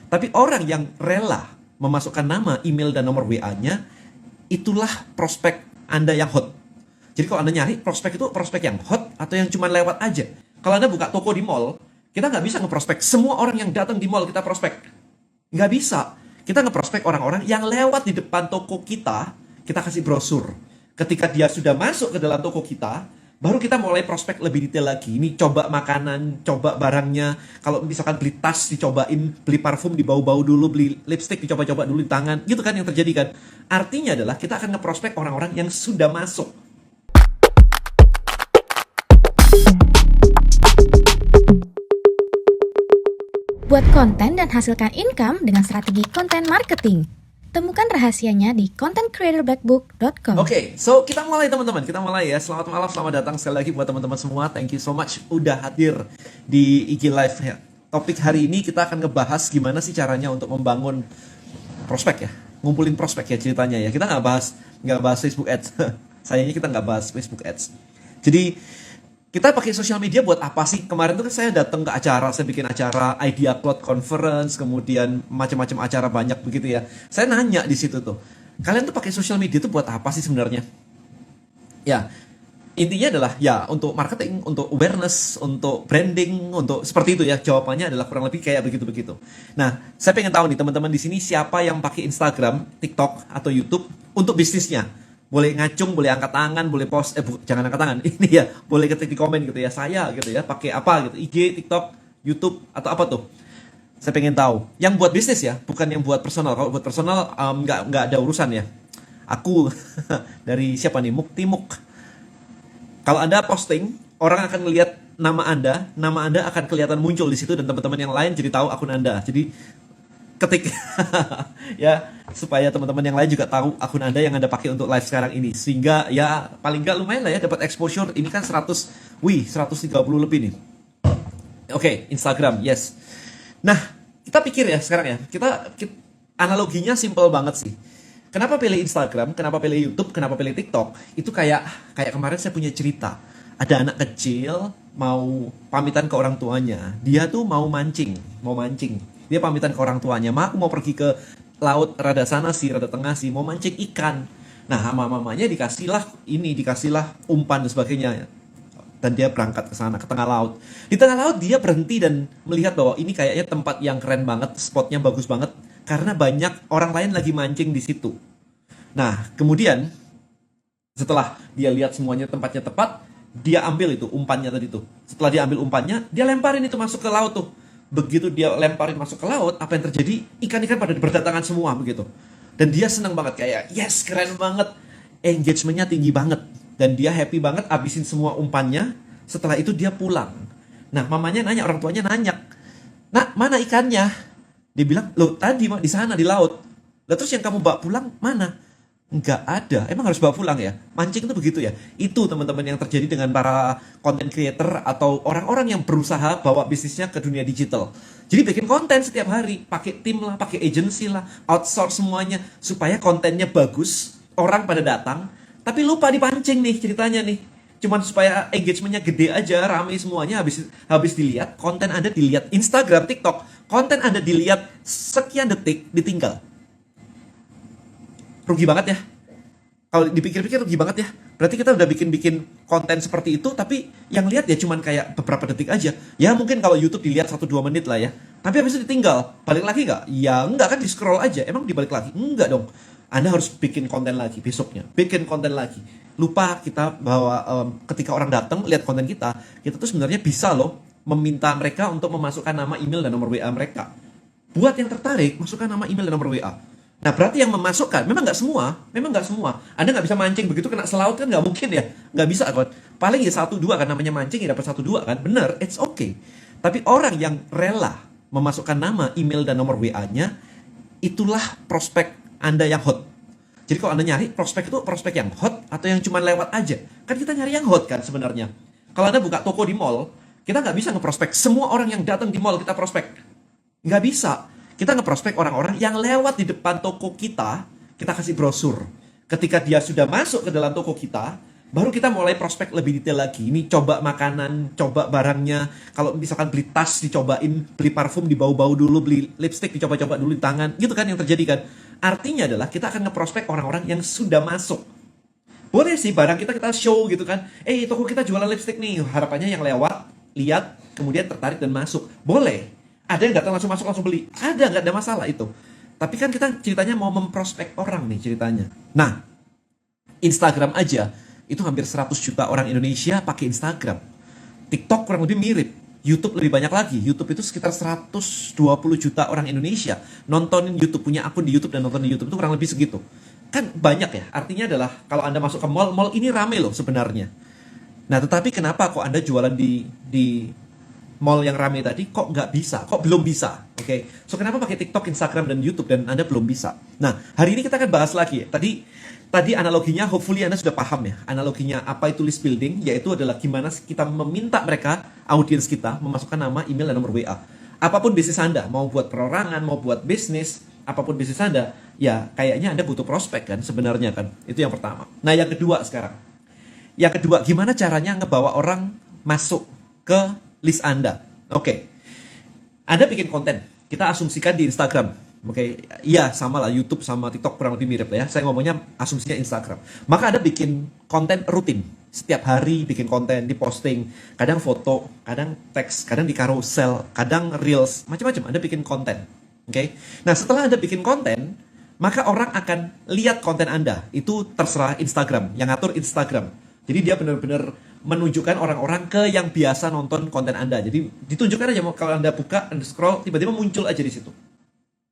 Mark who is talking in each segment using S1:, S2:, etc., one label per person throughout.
S1: Tapi orang yang rela memasukkan nama, email, dan nomor WA-nya, itulah prospek Anda yang hot. Jadi kalau Anda nyari prospek itu prospek yang hot atau yang cuma lewat aja. Kalau Anda buka toko di mall, kita nggak bisa ngeprospek semua orang yang datang di mall kita prospek. Nggak bisa. Kita ngeprospek orang-orang yang lewat di depan toko kita kasih brosur. Ketika dia sudah masuk ke dalam toko kita, baru kita mulai prospek lebih detail lagi. Ini coba makanan, coba barangnya. Kalau misalkan beli tas, dicobain. Beli parfum, dibau-bau dulu. Beli lipstick, dicoba-coba dulu di tangan. Gitu kan yang terjadi kan. Artinya adalah kita akan ngeprospek orang-orang yang sudah masuk.
S2: Buat konten dan hasilkan income dengan strategi konten marketing. Temukan rahasianya di contentcreatorblackbook.com.
S1: Oke, so kita mulai teman-teman. Kita mulai ya. Selamat malam, selamat datang sekali lagi buat teman-teman semua. Thank you so much udah hadir di IG Live ya. Topik hari ini kita akan ngebahas gimana sih caranya untuk membangun prospek ya. Ngumpulin prospek ya ceritanya ya. Kita nggak bahas Facebook Ads. Sayangnya kita nggak bahas Facebook Ads. Jadi kita pakai sosial media buat apa sih? Kemarin tuh kan saya datang ke acara, saya bikin acara Idea Cloud Conference, kemudian macam-macam acara banyak begitu ya. Saya nanya di situ tuh, kalian tuh pakai sosial media tuh buat apa sih sebenarnya? Ya, intinya adalah ya untuk marketing, untuk awareness, untuk branding, untuk seperti itu ya. Jawabannya adalah kurang lebih kayak begitu-begitu. Nah, saya pengen tahu nih teman-teman di sini siapa yang pakai Instagram, TikTok, atau YouTube untuk bisnisnya. Boleh ngacung, boleh angkat tangan, boleh post, jangan angkat tangan, ini ya, boleh ketik di komen gitu ya, saya gitu ya, pakai apa gitu, IG, TikTok, YouTube, atau apa tuh. Saya pengen tahu, yang buat bisnis ya, bukan yang buat personal. Kalau buat personal, nggak ada urusan ya. Aku, dari siapa nih, Muktimuk. Kalau Anda posting, orang akan melihat nama Anda akan kelihatan muncul di situ, dan teman-teman yang lain jadi tahu akun Anda. Jadi, ketik ya supaya teman-teman yang lain juga tahu akun Anda yang Anda pakai untuk live sekarang ini, sehingga ya paling nggak lumayan lah ya dapat exposure. Ini kan 130 lebih nih. Oke, Instagram, yes. Nah, kita pikir ya sekarang ya, kita analoginya simple banget sih. Kenapa pilih Instagram, kenapa pilih YouTube, kenapa pilih TikTok? Itu kayak kemarin saya punya cerita. Ada anak kecil mau pamitan ke orang tuanya. Dia tuh mau mancing. Dia pamitan ke orang tuanya, aku mau pergi ke laut rada sana sih, rada tengah sih, mau mancing ikan. Nah, sama mamanya dikasihlah umpan dan sebagainya. Dan dia berangkat ke sana, ke tengah laut. Di tengah laut dia berhenti dan melihat bahwa ini kayaknya tempat yang keren banget, spotnya bagus banget, karena banyak orang lain lagi mancing di situ. Nah, kemudian setelah dia lihat semuanya tempatnya tepat, dia ambil itu umpannya tadi tuh. Setelah dia ambil umpannya, dia lemparin itu masuk ke laut tuh. Begitu dia lemparin masuk ke laut, apa yang terjadi? Ikan-ikan pada berdatangan semua begitu. Dan dia senang banget, kayak yes, keren banget. Engagementnya tinggi banget. Dan dia happy banget abisin semua umpannya. Setelah itu dia pulang. Nah, mamanya nanya, orang tuanya nanya, "Nak, mana ikannya?" Dia bilang, "Loh, tadi di sana di laut." "Lah terus yang kamu bawa pulang mana?" "Nggak ada." "Emang harus bawa pulang ya?" Mancing itu begitu ya. Itu teman-teman yang terjadi dengan para content creator atau orang-orang yang berusaha bawa bisnisnya ke dunia digital. Jadi bikin konten setiap hari, pakai tim lah, pakai agency lah, outsource semuanya supaya kontennya bagus, orang pada datang, tapi lupa dipancing nih ceritanya nih. Cuman supaya engagementnya gede aja, rame semuanya, habis dilihat, konten Anda dilihat Instagram, TikTok, konten Anda dilihat sekian detik, ditinggal. Rugi banget ya. Kalau dipikir-pikir rugi banget ya. Berarti kita udah bikin konten seperti itu, tapi yang lihat ya cuman kayak beberapa detik aja. Ya mungkin kalau YouTube dilihat 1-2 menit lah ya. Tapi habis itu ditinggal. Balik lagi nggak? Ya enggak kan, di scroll aja. Emang dibalik lagi? Enggak dong. Anda harus bikin konten lagi besoknya. Bikin konten lagi. Lupa kita bahwa ketika orang datang lihat konten kita tuh sebenarnya bisa loh meminta mereka untuk memasukkan nama, email, dan nomor WA mereka. Buat yang tertarik, masukkan nama, email, dan nomor WA. Nah, berarti yang memasukkan, memang nggak semua. Anda nggak bisa mancing begitu kena selaut kan, nggak mungkin ya, nggak bisa kan. Paling ya 1-2 kan, namanya mancing ya dapat 1-2 kan, bener, it's okay. Tapi orang yang rela memasukkan nama, email, dan nomor WA-nya, itulah prospek Anda yang hot. Jadi kalau Anda nyari prospek itu prospek yang hot atau yang cuma lewat aja, kan kita nyari yang hot kan sebenarnya. Kalau Anda buka toko di mall, kita nggak bisa ngeprospek semua orang yang datang di mall kita prospek, nggak bisa. Kita ngeprospek orang-orang yang lewat di depan toko kita kasih brosur. Ketika dia sudah masuk ke dalam toko kita Baru kita mulai prospek lebih detail lagi. Ini coba makanan, coba barangnya. Kalau misalkan beli tas dicobain, beli parfum dibau-bau dulu, beli lipstick dicoba-coba dulu di tangan. Gitu kan yang terjadi kan. Artinya adalah kita akan ngeprospek orang-orang yang sudah masuk. Boleh sih barang kita show gitu kan. Toko kita jualan lipstick nih. Harapannya yang lewat, lihat, kemudian tertarik dan masuk. Boleh. Ada yang datang langsung masuk langsung beli. Ada, nggak ada masalah itu. Tapi kan kita ceritanya mau memprospek orang nih ceritanya. Nah, Instagram aja itu hampir 100 juta orang Indonesia pakai Instagram. TikTok kurang lebih mirip. YouTube lebih banyak lagi. YouTube itu sekitar 120 juta orang Indonesia nontonin YouTube, punya akun di YouTube dan nonton di YouTube itu kurang lebih segitu. Kan banyak ya. Artinya adalah kalau Anda masuk ke mall ini rame loh sebenarnya. Nah, tetapi kenapa kok Anda jualan di mall yang rame tadi kok nggak bisa, kok belum bisa, oke? So kenapa pakai TikTok, Instagram dan YouTube dan Anda belum bisa? Nah, hari ini kita akan bahas lagi. Tadi analoginya, hopefully Anda sudah paham ya. Analoginya apa itu list building? Yaitu adalah gimana kita meminta mereka, audiens kita, memasukkan nama, email dan nomor WA. Apapun bisnis Anda, mau buat perorangan, mau buat bisnis, apapun bisnis Anda, ya kayaknya Anda butuh prospek kan sebenarnya kan. Itu yang pertama. Nah, yang kedua sekarang. Yang kedua, gimana caranya ngebawa orang masuk ke list Anda. Oke. Anda bikin konten. Kita asumsikan di Instagram. Oke. Iya, sama lah. YouTube sama TikTok kurang lebih mirip lah ya. Saya ngomongnya asumsinya Instagram. Maka Anda bikin konten rutin. Setiap hari bikin konten, diposting. Kadang foto, kadang teks, kadang di carousel, kadang reels. Macam-macam. Anda bikin konten. Oke. Nah, setelah Anda bikin konten, maka orang akan lihat konten Anda. Itu terserah Instagram. Yang ngatur Instagram. Jadi dia benar-benar menunjukkan orang-orang ke yang biasa nonton konten Anda. Jadi ditunjukkan aja kalau Anda buka, Anda scroll, tiba-tiba muncul aja di situ.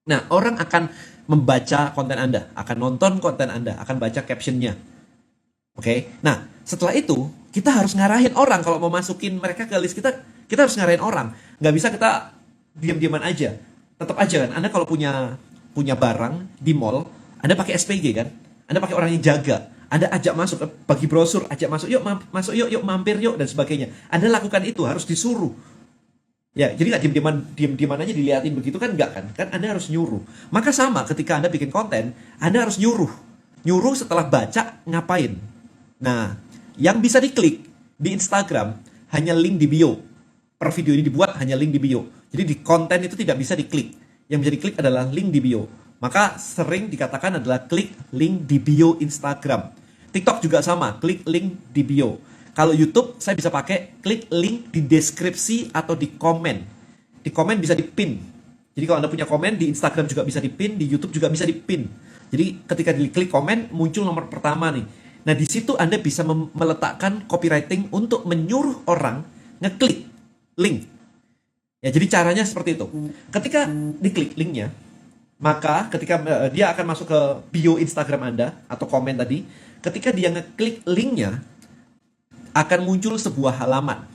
S1: Nah, orang akan membaca konten Anda, akan nonton konten Anda, akan baca captionnya. Oke. Nah, setelah itu kita harus ngarahin orang kalau mau masukin mereka ke list kita harus ngarahin orang. Nggak bisa kita diam-diaman aja. Tetap aja kan, Anda kalau punya barang di mall, Anda pakai SPG kan? Anda pakai orang yang jaga. Anda ajak masuk, bagi brosur, ajak masuk, yuk masuk yuk mampir yuk dan sebagainya. Anda lakukan itu, harus disuruh. Ya, jadi nggak diam-diaman aja diliatin begitu kan nggak kan? Kan Anda harus nyuruh. Maka sama ketika Anda bikin konten, Anda harus nyuruh. Nyuruh setelah baca ngapain. Nah, yang bisa diklik di Instagram hanya link di bio. Per video ini dibuat hanya link di bio. Jadi di konten itu tidak bisa diklik. Yang bisa diklik adalah link di bio. Maka sering dikatakan adalah klik link di bio Instagram. TikTok juga sama, klik link di bio. Kalau YouTube, saya bisa pakai klik link di deskripsi atau di komen. Di komen bisa di-pin. Jadi kalau Anda punya komen, di Instagram juga bisa di-pin, di YouTube juga bisa di-pin. Jadi ketika diklik komen, muncul nomor pertama nih. Nah, di situ Anda bisa meletakkan copywriting untuk menyuruh orang ngeklik link. Ya, jadi caranya seperti itu. Ketika diklik linknya, maka ketika dia akan masuk ke bio Instagram Anda atau komen tadi, ketika dia ngeklik linknya akan muncul sebuah halaman.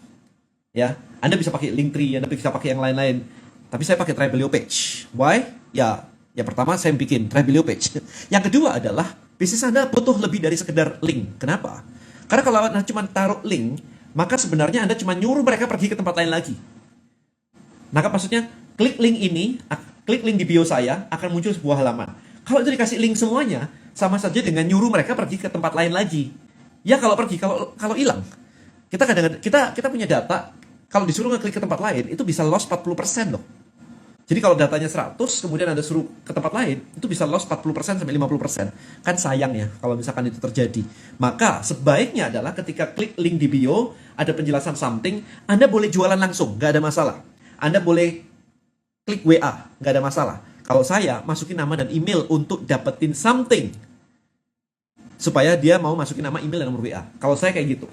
S1: Ya, Anda bisa pakai Linktree, Anda bisa pakai yang lain-lain. Tapi saya pakai Trebelio page. Why? Ya, yang pertama saya bikin Trebelio page. Yang kedua adalah bisnis Anda butuh lebih dari sekedar link. Kenapa? Karena kalau Anda cuma taruh link, maka sebenarnya Anda cuma nyuruh mereka pergi ke tempat lain lagi. Maka maksudnya klik link ini, klik link di bio saya, akan muncul sebuah halaman. Kalau itu dikasih link semuanya, sama saja dengan nyuruh mereka pergi ke tempat lain lagi. Ya kalau pergi, kalau hilang. Kita kadang-kadang kita punya data, kalau disuruh ngeklik ke tempat lain, itu bisa loss 40% loh. Jadi kalau datanya 100, kemudian Anda suruh ke tempat lain, itu bisa loss 40% sampai 50%. Kan sayang ya kalau misalkan itu terjadi. Maka sebaiknya adalah ketika klik link di bio, ada penjelasan something, Anda boleh jualan langsung, nggak ada masalah. Anda boleh klik WA, nggak ada masalah. Kalau saya masukin nama dan email untuk dapetin something, supaya dia mau masukin nama, email, dan nomor WA. Kalau saya kayak gitu.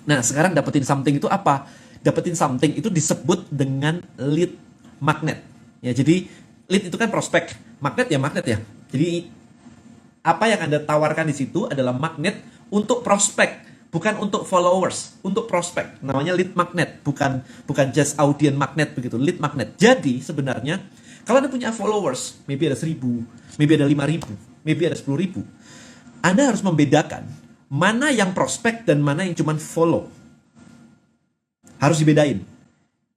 S1: Nah, sekarang dapetin something itu apa? Dapetin something itu disebut dengan lead magnet. Ya, jadi lead itu kan prospek, magnet ya. Jadi apa yang Anda tawarkan di situ adalah magnet untuk prospek, bukan untuk followers, untuk prospek. Namanya lead magnet, bukan just audience magnet begitu, lead magnet. Jadi sebenarnya kalau Anda punya followers, maybe ada 1.000, maybe ada 5.000, maybe ada 10.000, Anda harus membedakan mana yang prospek dan mana yang cuma follow. Harus dibedain.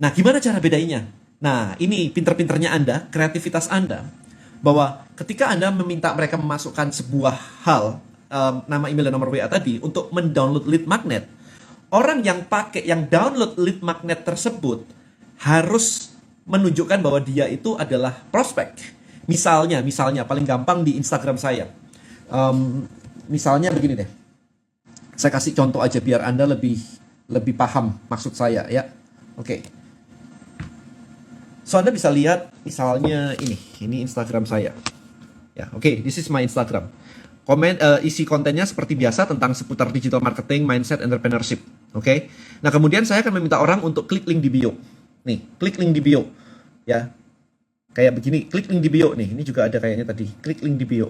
S1: Nah, gimana cara bedainya? Nah, ini pinter-pinternya Anda, kreativitas Anda, bahwa ketika Anda meminta mereka memasukkan sebuah hal, nama email dan nomor WA tadi untuk mendownload lead magnet, orang yang download lead magnet tersebut harus menunjukkan bahwa dia itu adalah prospek. Misalnya paling gampang di Instagram saya. Misalnya begini deh. Saya kasih contoh aja biar Anda lebih paham maksud saya ya. Oke. So Anda bisa lihat misalnya ini Instagram saya. Ya, oke, this is my Instagram. Isi kontennya seperti biasa tentang seputar digital marketing, mindset, entrepreneurship. Oke. Nah, kemudian saya akan meminta orang untuk klik link di bio. Nih, klik link di bio. Ya. Kayak begini, klik link di bio nih. Ini juga ada kayaknya tadi. Klik link di bio.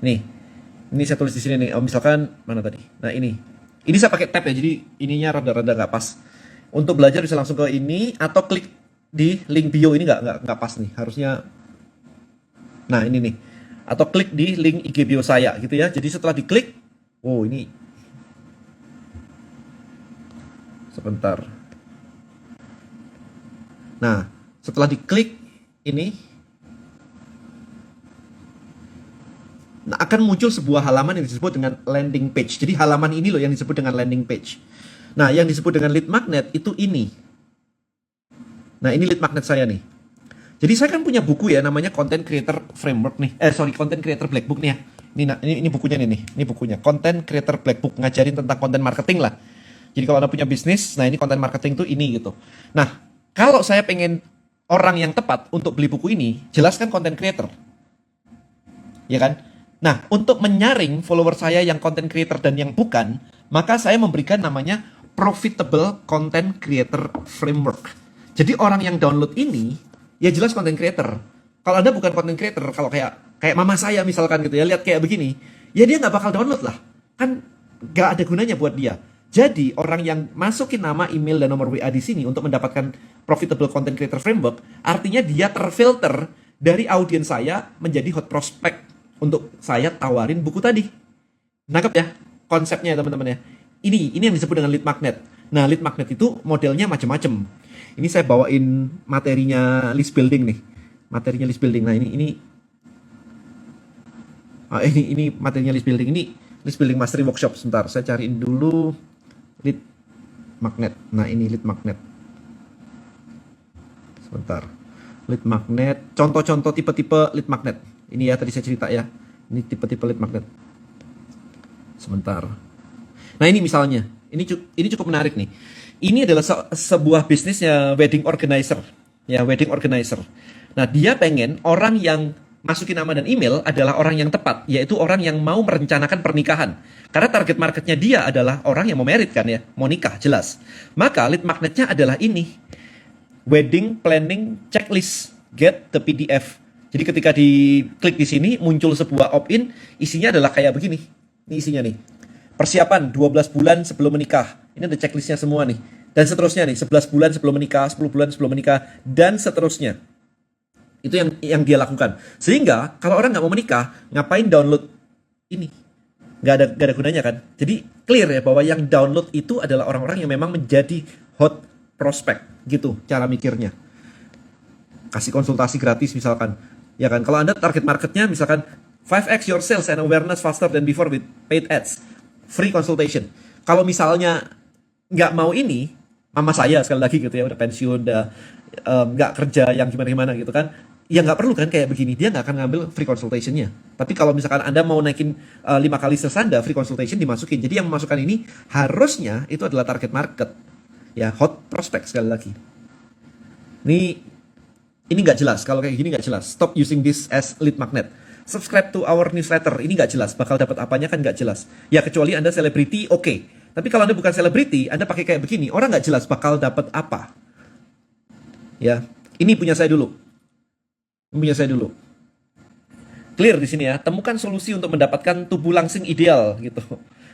S1: Nih. Ini saya tulis di sini nih. Misalkan mana tadi? Nah, ini. Ini saya pakai tab ya. Jadi ininya rada-rada nggak pas. Untuk belajar bisa langsung ke ini atau klik di link bio. Ini nggak pas nih. Harusnya. Nah, ini nih. Atau klik di link IG bio saya gitu ya. Jadi setelah diklik, oh ini. Sebentar. Nah, setelah diklik ini, nah, akan muncul sebuah halaman yang disebut dengan landing page. Jadi halaman ini loh yang disebut dengan landing page. Nah, yang disebut dengan lead magnet itu ini. Nah, ini lead magnet saya nih. Jadi saya kan punya buku ya namanya Content Creator Framework nih. Content Creator Black Book nih ya. Ini bukunya nih. Ini bukunya Content Creator Black Book, ngajarin tentang content marketing lah. Jadi kalau Anda punya bisnis, nah ini content marketing tuh ini gitu. Nah, kalau saya pengen orang yang tepat untuk beli buku ini, jelaskan content creator. Ya kan? Nah, untuk menyaring follower saya yang content creator dan yang bukan, maka saya memberikan namanya Profitable Content Creator Framework. Jadi orang yang download ini, ya jelas content creator. Kalau Anda bukan content creator, kalau kayak mama saya misalkan gitu ya, lihat kayak begini, ya dia nggak bakal download lah. Kan nggak ada gunanya buat dia. Jadi orang yang masukin nama, email, dan nomor WA di sini untuk mendapatkan Profitable Content Creator Framework, artinya dia terfilter dari audiens saya menjadi hot prospect untuk saya tawarin buku tadi. Nangkep ya konsepnya ya teman-teman ya. Ini yang disebut dengan lead magnet. Nah, lead magnet itu modelnya macam-macam. Ini saya bawain materinya list building nih. Materinya list building. Nah, ini materinya list building. Ini list building mastery workshop. Sebentar, saya cariin dulu lead magnet. Nah, ini lead magnet. Sebentar. Lead magnet. Contoh-contoh tipe-tipe lead magnet. Ini ya tadi saya cerita ya. Ini tipe-tipe lead magnet. Sebentar. Nah, ini misalnya. Ini cukup menarik nih. Ini adalah sebuah bisnisnya wedding organizer. Ya, wedding organizer. Nah, dia pengen orang yang masukin nama dan email adalah orang yang tepat, yaitu orang yang mau merencanakan pernikahan. Karena target marketnya dia adalah orang yang mau married kan ya, mau nikah jelas. Maka lead magnetnya adalah ini. Wedding Planning Checklist. Get the PDF. Jadi ketika diklik di sini muncul sebuah opt-in, isinya adalah kayak begini. Ini isinya nih. Persiapan 12 bulan sebelum menikah. Ini ada checklistnya semua nih. Dan seterusnya nih, 11 bulan sebelum menikah, 10 bulan sebelum menikah, dan seterusnya. Itu yang dia lakukan. Sehingga kalau orang nggak mau menikah, ngapain download ini? Nggak ada gunanya kan? Jadi clear ya bahwa yang download itu adalah orang-orang yang memang menjadi hot prospect. Gitu cara mikirnya. Kasih konsultasi gratis misalkan. Ya kan, kalau Anda target marketnya misalkan 5x your sales and awareness faster than before with paid ads. Free consultation. Kalau misalnya nggak mau ini, mama saya sekali lagi gitu ya, udah pensiun, udah nggak kerja yang gimana-gimana gitu kan, ya nggak perlu kan kayak begini, dia nggak akan ngambil free consultation-nya. Tapi kalau misalkan Anda mau naikin 5 kali sales Anda, free consultation dimasukin. Jadi yang memasukkan ini harusnya itu adalah target market. Ya, hot prospect sekali lagi. Ini nggak jelas, kalau kayak gini nggak jelas. Stop using this as lead magnet. Subscribe to our newsletter, ini nggak jelas, bakal dapat apanya kan nggak jelas. Ya kecuali Anda selebriti, oke. Tapi kalau Anda bukan selebriti, Anda pakai kayak begini, orang nggak jelas bakal dapat apa. Ya, ini punya saya dulu. Clear di sini ya, temukan solusi untuk mendapatkan tubuh langsing ideal gitu.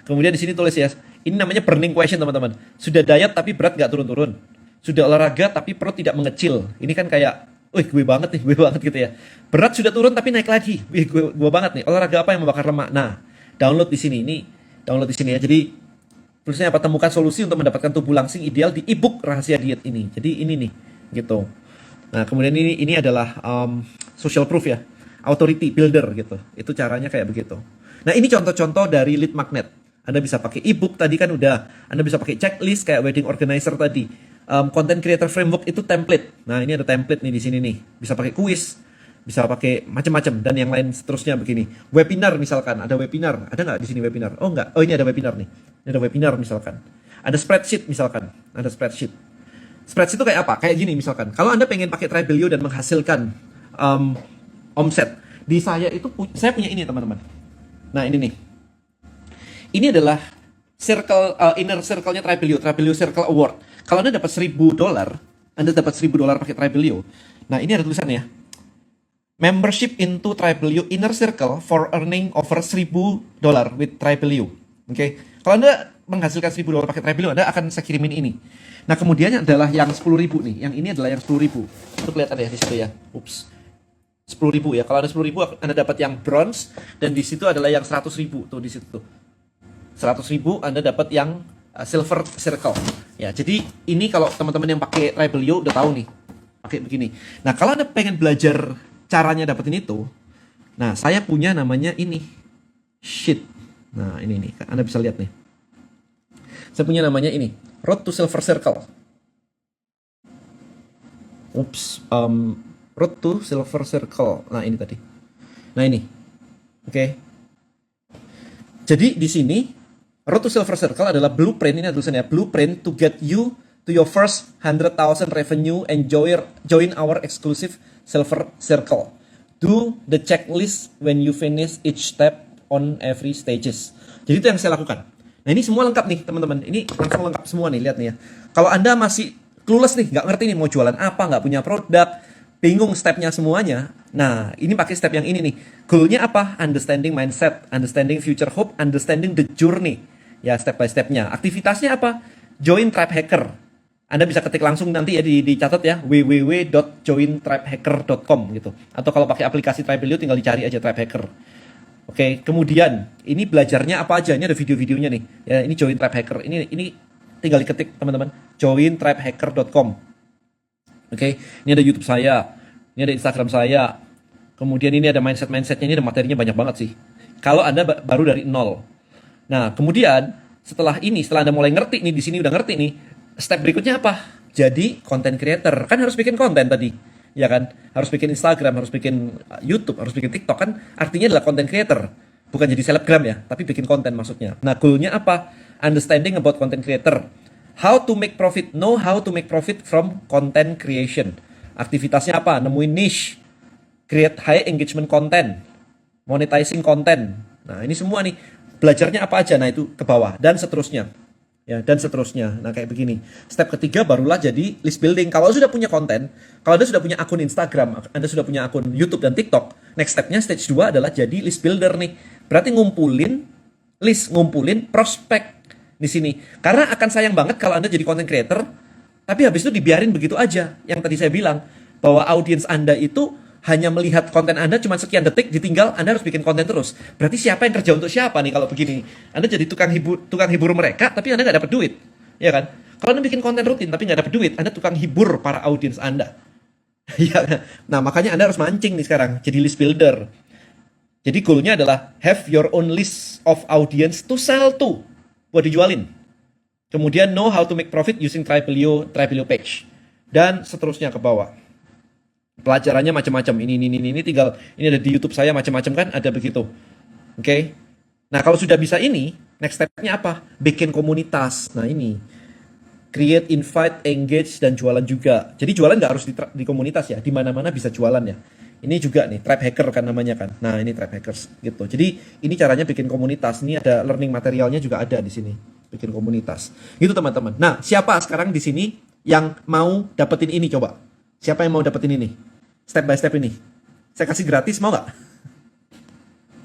S1: Kemudian di sini tulis ya, ini namanya burning question teman-teman. Sudah diet tapi berat nggak turun-turun. Sudah olahraga tapi perut tidak mengecil. Ini kan kayak gue banget gitu ya. Berat sudah turun tapi naik lagi. Gue banget nih. Olahraga apa yang membakar lemak? Nah, download di sini. Ini download di sini ya. Jadi tulisnya apa? Temukan solusi untuk mendapatkan tubuh langsing ideal di ebook rahasia diet ini. Jadi ini nih, gitu. Nah, kemudian ini adalah social proof ya. authority builder gitu. Itu caranya kayak begitu. Nah, ini contoh-contoh dari lead magnet. Anda bisa pakai ebook tadi kan udah. Anda bisa pakai checklist kayak wedding organizer tadi. Content creator framework itu template. Nah, ini ada template nih di sini nih. Bisa pakai quiz, bisa pakai macam-macam dan yang lain seterusnya begini. Webinar misalkan, ada webinar. Ada nggak di sini webinar? Oh nggak. Oh, ini ada webinar nih. Ini ada webinar misalkan. Ada spreadsheet misalkan. Ada spreadsheet. Spreadsheet itu kayak apa? Kayak gini misalkan. Kalau Anda pengen pakai Tribelio dan menghasilkan omset. Di saya itu saya punya ini teman-teman. Nah, ini nih. Ini adalah circle inner circle-nya Tribelio Circle Award. Kalau Anda dapat $1.000, Anda dapat $1.000 pakai Tribelio. Nah, ini ada tulisannya. Membership into Tribelio Inner Circle for earning over $1.000 with Tribelio. Oke. Kalau Anda menghasilkan $1.000 pakai Tribelio, Anda akan saya kirimin ini. Nah, kemudian adalah yang 10.000 nih. Yang ini adalah yang 10.000. Itu kelihatan ya di situ ya. Ups. 10.000 ya. Kalau ada 10.000 Anda dapat yang bronze dan di situ adalah yang 100.000 tuh di situ tuh. 100.000 Anda dapat yang silver circle. Ya, jadi ini kalau teman-teman yang pakai Tribelio udah tahu nih. Pakai begini. Nah, kalau Anda pengen belajar caranya dapetin itu, nah saya punya namanya ini sheet. Nah, ini nih, Anda bisa lihat nih. Saya punya namanya ini, Road to Silver Circle. Road to Silver Circle. Nah, ini tadi. Nah, ini. Oke. Jadi di sini Road to Silver Circle adalah blueprint, ini ada tulisannya blueprint to get you to your first 100,000 revenue and join our exclusive Silver Circle. Do the checklist when you finish each step on every stages. Jadi itu yang saya lakukan. Nah, ini semua lengkap nih teman-teman. Ini langsung lengkap semua nih, lihat nih ya. Kalau Anda masih clueless nih, nggak ngerti nih mau jualan apa, nggak punya produk, bingung stepnya semuanya. Nah, ini pakai step yang ini nih. Goalnya apa? Understanding mindset, understanding future hope, understanding the journey. Ya, step by stepnya. Aktivitasnya apa? Join Tribe Hacker. Anda bisa ketik langsung nanti ya, dicatat ya, www.jointribehacker.com gitu. Atau kalau pakai aplikasi Tribelio tinggal dicari aja Tribe Hacker. Oke, kemudian ini belajarnya apa aja? Ini ada video-videonya nih. Ya, ini Join Tribe Hacker. Ini tinggal diketik teman-teman, jointribehacker.com. Oke, ini ada YouTube saya, ini ada Instagram saya. Kemudian ini ada mindsetnya, ini ada materinya banyak banget sih. Kalau Anda baru dari nol. Nah, kemudian setelah Anda mulai ngerti nih, di sini udah ngerti nih, step berikutnya apa? Jadi content creator. Kan harus bikin konten tadi. Ya kan? Harus bikin Instagram, harus bikin YouTube, harus bikin TikTok. Kan artinya adalah content creator. Bukan jadi selebgram ya, tapi bikin konten maksudnya. Nah, goalnya apa? Understanding about content creator. How to make profit. Know how to make profit from content creation. Aktivitasnya apa? Nemuin niche. Create high engagement content. Monetizing content. Nah, ini semua nih. Belajarnya apa aja? Nah, itu ke bawah. Dan seterusnya. Ya, dan seterusnya. Nah, kayak begini. Step ketiga barulah jadi list building. Kalau sudah punya konten, kalau Anda sudah punya akun Instagram, Anda sudah punya akun YouTube dan TikTok, next stepnya stage 2 adalah jadi list builder nih. Berarti ngumpulin prospek di sini. Karena akan sayang banget kalau Anda jadi content creator, tapi habis itu dibiarin begitu aja. Yang tadi saya bilang, bahwa audiens Anda itu hanya melihat konten Anda cuma sekian detik, ditinggal, Anda harus bikin konten terus. Berarti siapa yang kerja untuk siapa nih kalau begini? Anda jadi tukang hibur mereka, tapi Anda nggak dapat duit. Ya kan? Kalau Anda bikin konten rutin tapi nggak dapat duit, Anda tukang hibur para audiens Anda. Ya kan? Nah, makanya Anda harus mancing nih sekarang, jadi list builder. Jadi goalnya adalah have your own list of audience to sell to, buat dijualin. Kemudian know how to make profit using Tribelio page. Dan seterusnya ke bawah. Pelajarannya macam-macam. Ini tinggal, ini ada di YouTube saya macam-macam kan, ada begitu. Oke. Nah, kalau sudah bisa ini, next step-nya apa? Bikin komunitas. Nah, ini. Create, invite, engage, dan jualan juga. Jadi jualan nggak harus di komunitas ya, di mana-mana bisa jualan ya. Ini juga nih, Tribe Hacker kan namanya kan. Nah, ini Tribe Hackers gitu. Jadi ini caranya bikin komunitas. Ini ada learning materialnya juga ada di sini. Bikin komunitas. Gitu teman-teman. Nah, siapa sekarang di sini yang mau dapetin ini coba? Siapa yang mau dapetin ini? Step by step ini. Saya kasih gratis, mau nggak?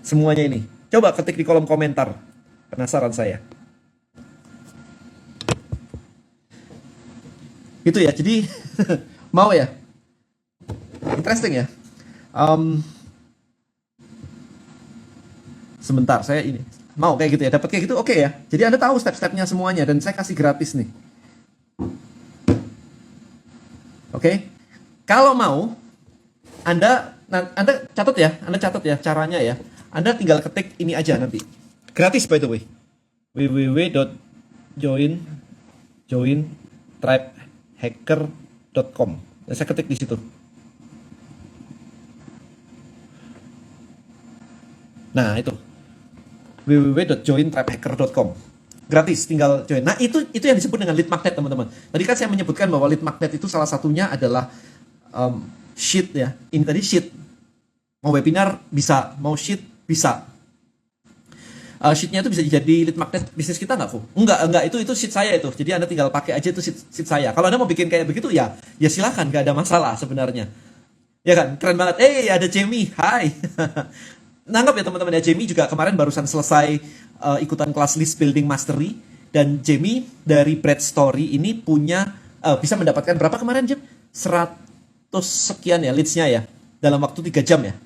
S1: Semuanya ini. Coba ketik di kolom komentar. Penasaran saya. Gitu ya, jadi mau ya? Interesting ya? Sebentar, saya ini. Mau kayak gitu ya? Dapat kayak gitu? Oke ya? Jadi Anda tahu step-stepnya semuanya dan saya kasih gratis nih. Oke? Kalau mau, Anda Nah, Anda catat ya caranya ya. Anda tinggal ketik ini aja nanti. Gratis by the way. www.jointribehacker.com. Nah, saya ketik di situ. Nah, itu www.jointribehacker.com. Gratis, tinggal join. Nah, itu yang disebut dengan lead magnet, teman-teman. Tadi kan saya menyebutkan bahwa lead magnet itu salah satunya adalah sheet ya. Ini tadi sheet. Mau webinar bisa, mau sheet bisa. Sheetnya itu bisa jadi lead magnet bisnis kita nggak, Fu? Enggak, itu sheet saya itu. Jadi Anda tinggal pakai aja itu sheet saya. Kalau Anda mau bikin kayak begitu ya silakan, nggak ada masalah sebenarnya. Ya kan, keren banget. Ada Jamie, hai. Nanggap ya teman-teman ya, Jamie juga kemarin barusan selesai ikutan kelas list building mastery, dan Jamie dari Bread Story ini punya bisa mendapatkan berapa kemarin, Jam? 100 sekian ya leads-nya ya dalam waktu 3 jam ya.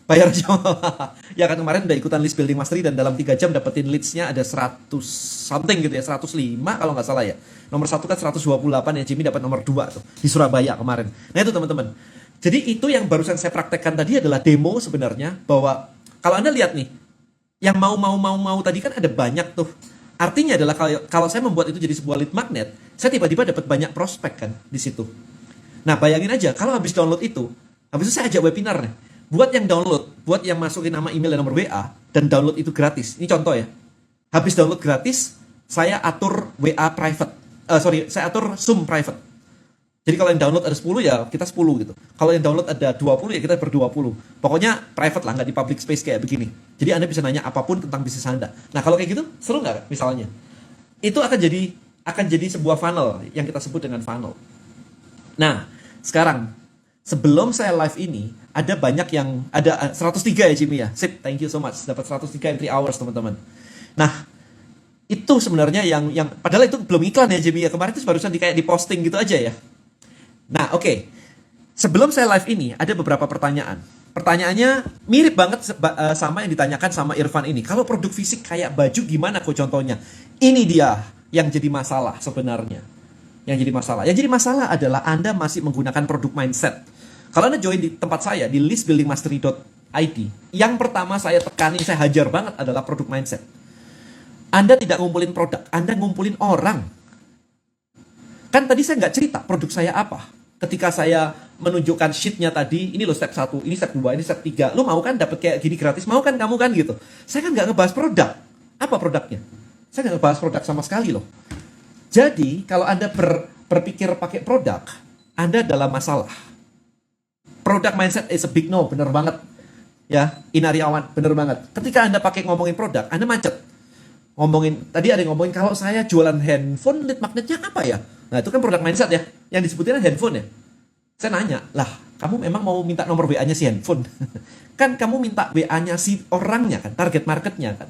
S1: Bayar aja. Ya kan, kemarin udah ikutan list building mastery dan dalam 3 jam dapetin leads-nya ada 100 something gitu ya, 105 kalau nggak salah ya. Nomor 1 kan 128 ya, Jamie dapat nomor 2 tuh di Surabaya kemarin. Nah itu teman-teman. Jadi itu yang barusan saya praktekkan tadi adalah demo sebenarnya, bahwa kalau Anda lihat nih, yang mau tadi kan ada banyak tuh. Artinya adalah kalau saya membuat itu jadi sebuah lead magnet, saya tiba-tiba dapat banyak prospek kan di situ. Nah, bayangin aja kalau habis download itu, habis itu saya ajak webinar nih. Buat yang download, buat yang masukin nama email dan nomor WA dan download itu gratis. Ini contoh ya. Habis download gratis, saya atur WA private. Saya atur Zoom private. Jadi kalau yang download ada 10 ya kita 10 gitu. Kalau yang download ada 20 ya kita ber-20. Pokoknya private lah, nggak di public space kayak begini. Jadi Anda bisa nanya apapun tentang bisnis Anda. Nah, kalau kayak gitu seru nggak misalnya? Itu akan jadi sebuah funnel yang kita sebut dengan funnel. Nah, sekarang sebelum saya live ini ada banyak yang ada 103 ya Jimmy ya. Sip, thank you so much. Dapat 103 in 3 hours teman-teman. Nah, itu sebenarnya yang padahal itu belum iklan ya Jimmy ya. Kemarin itu barusan kayak di posting gitu aja ya. Nah, oke. Sebelum saya live ini, ada beberapa pertanyaan. Pertanyaannya mirip banget sama yang ditanyakan sama Irfan ini. Kalau produk fisik kayak baju gimana kok contohnya? Ini dia yang jadi masalah sebenarnya. Yang jadi masalah adalah Anda masih menggunakan produk mindset. Kalau Anda join di tempat saya, di listbuildingmastery.id, yang pertama saya tekani, saya hajar banget adalah produk mindset. Anda tidak ngumpulin produk, Anda ngumpulin orang. Kan tadi saya nggak cerita produk saya apa. Ketika saya menunjukkan sheet-nya tadi, ini loh step 1, ini step 2, ini step 3. Lu mau kan dapat kayak gini gratis? Mau kan kamu kan gitu. Saya kan nggak ngebahas produk. Apa produknya? Saya nggak ngebahas produk sama sekali loh. Jadi, kalau Anda berpikir pakai produk, Anda dalam masalah. Product mindset is a big no, bener banget. Ya, Inariawan, bener banget. Ketika Anda pakai ngomongin produk, Anda macet. Tadi ada yang ngomongin kalau saya jualan handphone, lead magnetnya apa ya? Nah, itu kan produk mindset ya. Yang disebutin handphone ya. Saya nanya, lah, kamu memang mau minta nomor WA-nya si handphone? Kan kamu minta WA-nya si orangnya kan, target marketnya kan.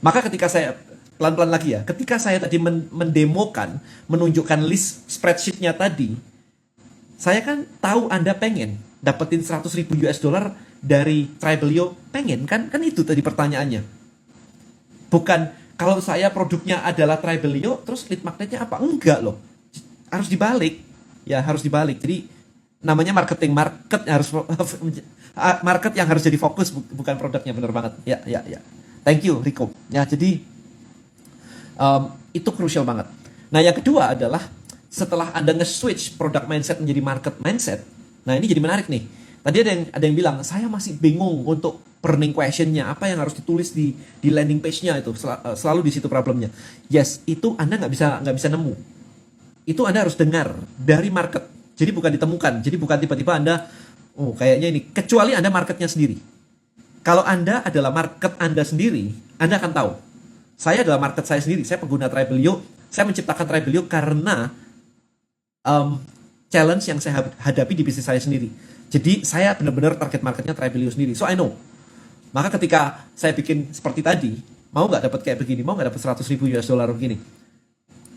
S1: Maka ketika saya, pelan-pelan lagi ya, ketika saya tadi mendemokan, menunjukkan list spreadsheet-nya tadi, saya kan tahu Anda pengen dapetin 100.000 US dollar dari Tribelio, pengen kan? Kan itu tadi pertanyaannya. Bukan kalau saya produknya adalah Tribelio, terus lead magnetnya apa? Enggak loh. Harus dibalik. Ya, harus dibalik. Jadi namanya market yang harus jadi fokus, bukan produknya, bener banget. Ya. Thank you, Rico. Ya, jadi itu crucial banget. Nah, yang kedua adalah setelah Anda nge-switch product mindset menjadi market mindset. Nah, ini jadi menarik nih. Tadi ada yang bilang, saya masih bingung untuk burning question-nya, apa yang harus ditulis di landing page-nya itu, selalu di situ problemnya. Yes, itu Anda nggak bisa nemu. Itu Anda harus dengar dari market. Jadi bukan ditemukan. Jadi bukan tiba-tiba Anda, kayaknya ini, kecuali Anda marketnya sendiri. Kalau Anda adalah market Anda sendiri, Anda akan tahu. Saya adalah market saya sendiri. Saya pengguna Tribelio. Saya menciptakan Tribelio karena challenge yang saya hadapi di bisnis saya sendiri. Jadi saya benar-benar target marketnya Tribelio sendiri. So I know. Maka ketika saya bikin seperti tadi, mau nggak dapat kayak begini, mau nggak dapat 100.000 US dollar begini,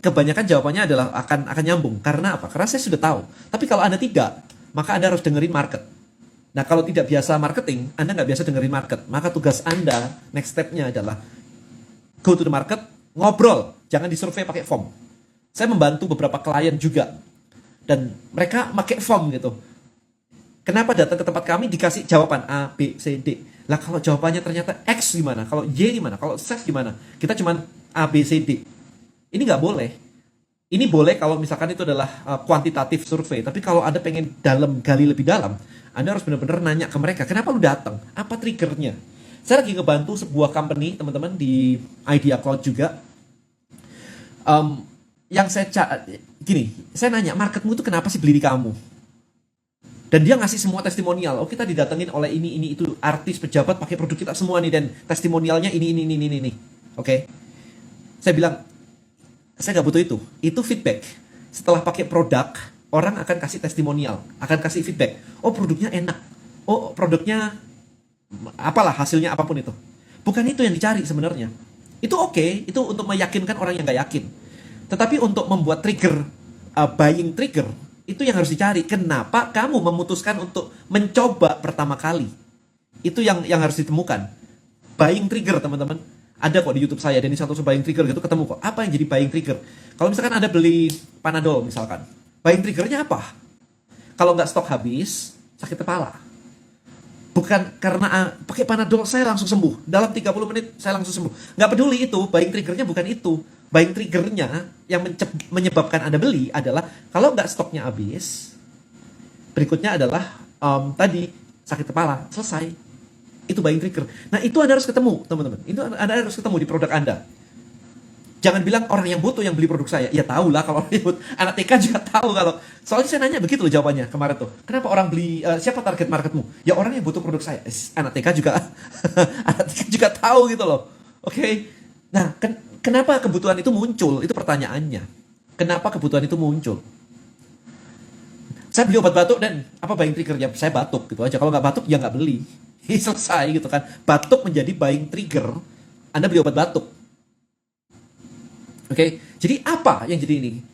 S1: kebanyakan jawabannya adalah akan nyambung. Karena apa? Karena saya sudah tahu. Tapi kalau Anda tidak, maka Anda harus dengerin market. Nah, kalau tidak biasa marketing, Anda nggak biasa dengerin market. Maka tugas Anda, next step-nya adalah go to the market, ngobrol. Jangan disurvey pakai form. Saya membantu beberapa klien juga. Dan mereka pakai form gitu. Kenapa datang ke tempat kami dikasih jawaban A, B, C, D? Lah kalau jawabannya ternyata X gimana? Kalau Y gimana? Kalau Z gimana? Kita cuman A, B, C, D. Ini nggak boleh. Ini boleh kalau misalkan itu adalah kuantitatif survei. Tapi kalau Anda pengen gali lebih dalam, Anda harus benar-benar nanya ke mereka, kenapa lu datang? Apa triggernya? Saya lagi ngebantu sebuah company, teman-teman, di Idea Cloud juga. Yang gini, saya nanya, marketmu itu kenapa sih beli di kamu? Dan dia ngasih semua testimonial. Oh, kita didatengin oleh ini, itu. Artis, pejabat pakai produk kita semua nih. Dan testimonialnya ini. Oke. Saya bilang, saya nggak butuh itu. Itu feedback. Setelah pakai produk, orang akan kasih testimonial. Akan kasih feedback. Oh, produknya enak. Oh, produknya apalah hasilnya apapun itu. Bukan itu yang dicari sebenarnya. Itu oke. Itu untuk meyakinkan orang yang nggak yakin. Tetapi untuk membuat trigger, buying trigger, itu yang harus dicari. Kenapa kamu memutuskan untuk mencoba pertama kali? Itu yang harus ditemukan. Buying trigger, teman-teman. Ada kok di YouTube saya, Denny Santoso buying trigger gitu, ketemu kok. Apa yang jadi buying trigger? Kalau misalkan Anda beli Panadol misalkan, buying triggernya apa? Kalau nggak stok habis, sakit kepala. Bukan karena pakai Panadol saya langsung sembuh. Dalam 30 menit saya langsung sembuh. Nggak peduli itu, buying triggernya bukan itu. Buying triggernya yang menyebabkan Anda beli adalah kalau nggak stoknya habis, berikutnya adalah tadi sakit kepala, selesai. Itu buying trigger. Nah, itu Anda harus ketemu, teman-teman. Itu Anda harus ketemu di produk Anda. Jangan bilang orang yang butuh yang beli produk saya. Ya tahu lah kalau anak TK juga tahu kalau. Soalnya saya nanya begitu loh jawabannya kemarin tuh. Kenapa orang beli, siapa target marketmu? Ya orang yang butuh produk saya. Anak TK juga anak TK juga tahu gitu loh. Oke. Nah, kenapa kebutuhan itu muncul? Itu pertanyaannya. Kenapa kebutuhan itu muncul? Saya beli obat batuk dan apa buying triggernya? Saya batuk gitu aja. Kalau nggak batuk ya nggak beli. Selesai gitu kan. Batuk menjadi buying trigger. Anda beli obat batuk. Oke, jadi apa yang jadi ini?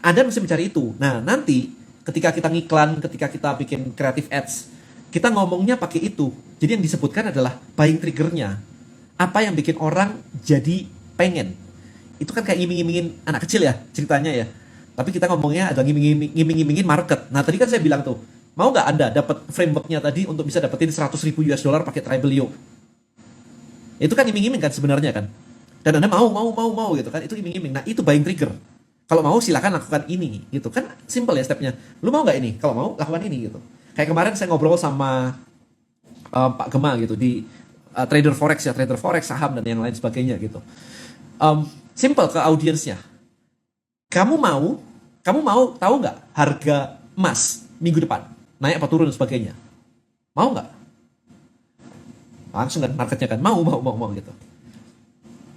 S1: Anda mesti mencari itu. Nah, nanti ketika kita ngiklan, ketika kita bikin creative ads, kita ngomongnya pakai itu. Jadi yang disebutkan adalah buying triggernya. Apa yang bikin orang jadi pengen? Itu kan kayak ngiming-ngimingin anak kecil ya ceritanya ya. Tapi kita ngomongnya adalah ngiming-ngimingin market. Nah, tadi kan saya bilang tuh, mau nggak Anda dapat frameworknya tadi untuk bisa dapetin 100.000 US dollar pakai Tribelio? Itu kan ngiming-ngiming kan sebenarnya kan. Dan Anda mau gitu kan, itu iming-iming. Nah, itu buying trigger. Kalau mau silakan lakukan ini gitu kan, simple ya stepnya. Lu mau nggak ini? Kalau mau lakukan ini gitu. Kayak kemarin saya ngobrol sama Pak Gema gitu di trader forex ya, trader forex saham dan yang lain sebagainya gitu. Simple ke audiensnya. Kamu mau tahu nggak harga emas minggu depan naik apa turun dan sebagainya? Mau nggak? Langsung kan marketnya kan mau gitu.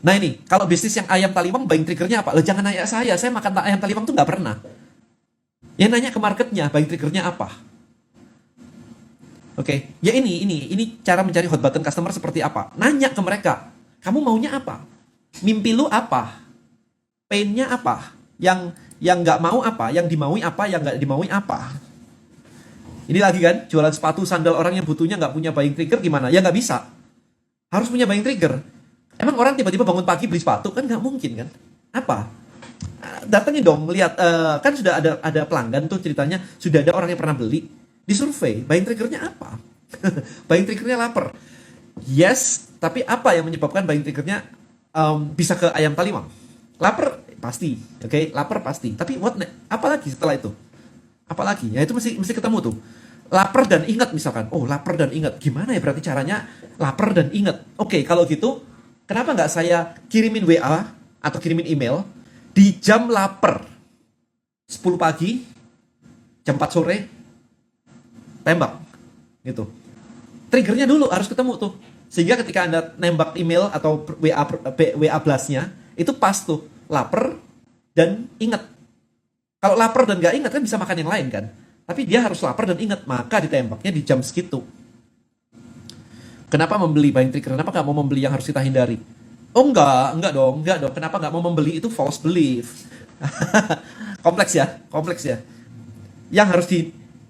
S1: Nah ini, kalau bisnis yang ayam taliwang, buying triggernya apa? Loh, jangan nanya saya makan ayam taliwang tuh nggak pernah. Ya nanya ke marketnya, buying triggernya apa? Oke, ya ini cara mencari hot button customer seperti apa? Nanya ke mereka, kamu maunya apa? Mimpi lu apa? Pain-nya apa? Yang nggak mau apa? Yang dimaui apa? Yang nggak dimaui apa? Ini lagi kan, jualan sepatu, sandal, orang yang butuhnya nggak punya buying trigger gimana? Ya nggak bisa. Harus punya buying trigger. Emang orang tiba-tiba bangun pagi beli sepatu kan nggak mungkin kan? Apa? Datangin dong, lihat kan sudah ada pelanggan tuh ceritanya, sudah ada orang yang pernah beli, disurvey, buying triggernya apa? Buying triggernya lapar. Yes, tapi apa yang menyebabkan buying triggernya bisa ke ayam taliwang? Lapar pasti, oke, lapar pasti. Tapi apa lagi setelah itu? Apa lagi? Ya itu mesti ketemu tuh. Lapar dan ingat misalkan. Oh, lapar dan ingat. Gimana ya berarti caranya lapar dan ingat? Oke, kalau gitu kenapa nggak saya kirimin WA atau kirimin email di jam lapar 10 pagi, jam 4 sore, tembak gitu. Triggernya dulu harus ketemu tuh. Sehingga ketika Anda nembak email atau WA blastnya, itu pas tuh, lapar dan ingat. Kalau lapar dan nggak ingat kan bisa makan yang lain kan. Tapi dia harus lapar dan ingat, maka ditembaknya di jam segitu. Kenapa membeli buying trigger? Kenapa nggak mau membeli yang harus kita hindari? Oh enggak dong. Kenapa nggak mau membeli itu false belief. kompleks ya. Yang harus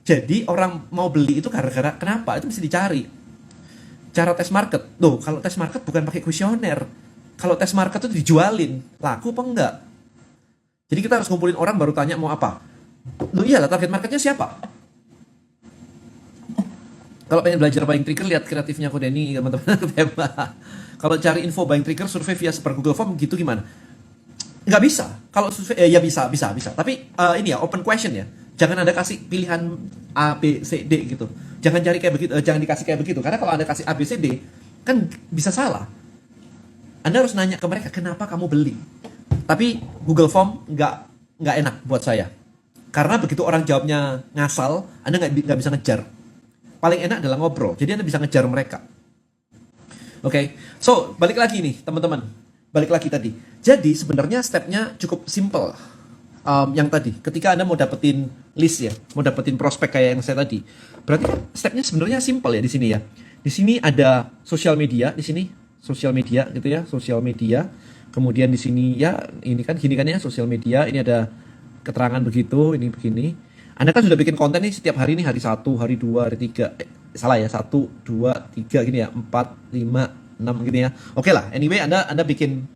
S1: jadi orang mau beli itu gara-gara kenapa? Itu mesti dicari. Cara tes market. Loh, kalau tes market bukan pakai kuesioner. Kalau tes market itu dijualin, laku apa enggak? Jadi kita harus ngumpulin orang baru tanya mau apa. Loh iyalah, target marketnya siapa? Kalau pengen belajar buying trigger, lihat kreatifnya Ko Denny, teman-teman. Kalau cari info buying trigger, survei via super Google Form gitu gimana? Nggak bisa. Kalau survei, ya bisa. Tapi ini ya, open question ya. Jangan Anda kasih pilihan A, B, C, D gitu. Jangan cari kayak begitu, jangan dikasih kayak begitu. Karena kalau Anda kasih A, B, C, D, kan bisa salah. Anda harus nanya ke mereka, kenapa kamu beli? Tapi Google Form nggak enak buat saya. Karena begitu orang jawabnya ngasal, Anda nggak bisa ngejar. Paling enak adalah ngobrol. Jadi Anda bisa ngejar mereka. Oke, so balik lagi nih teman-teman. Balik lagi tadi. Jadi sebenarnya stepnya cukup simple. Yang tadi, ketika Anda mau dapetin list ya, mau dapetin prospek kayak yang saya tadi, berarti kan stepnya sebenarnya simple ya di sini ya. Di sini ada sosial media, di sini sosial media gitu ya, sosial media. Kemudian di sini ya, ini kan gini kan ya, sosial media. Ini ada keterangan begitu, ini begini. Anda kan sudah bikin konten nih setiap hari nih, hari 1, hari 2, hari 3. Salah ya, 1, 2, 3 gini ya, 4, 5, 6 gini ya. Oke lah, anyway Anda bikin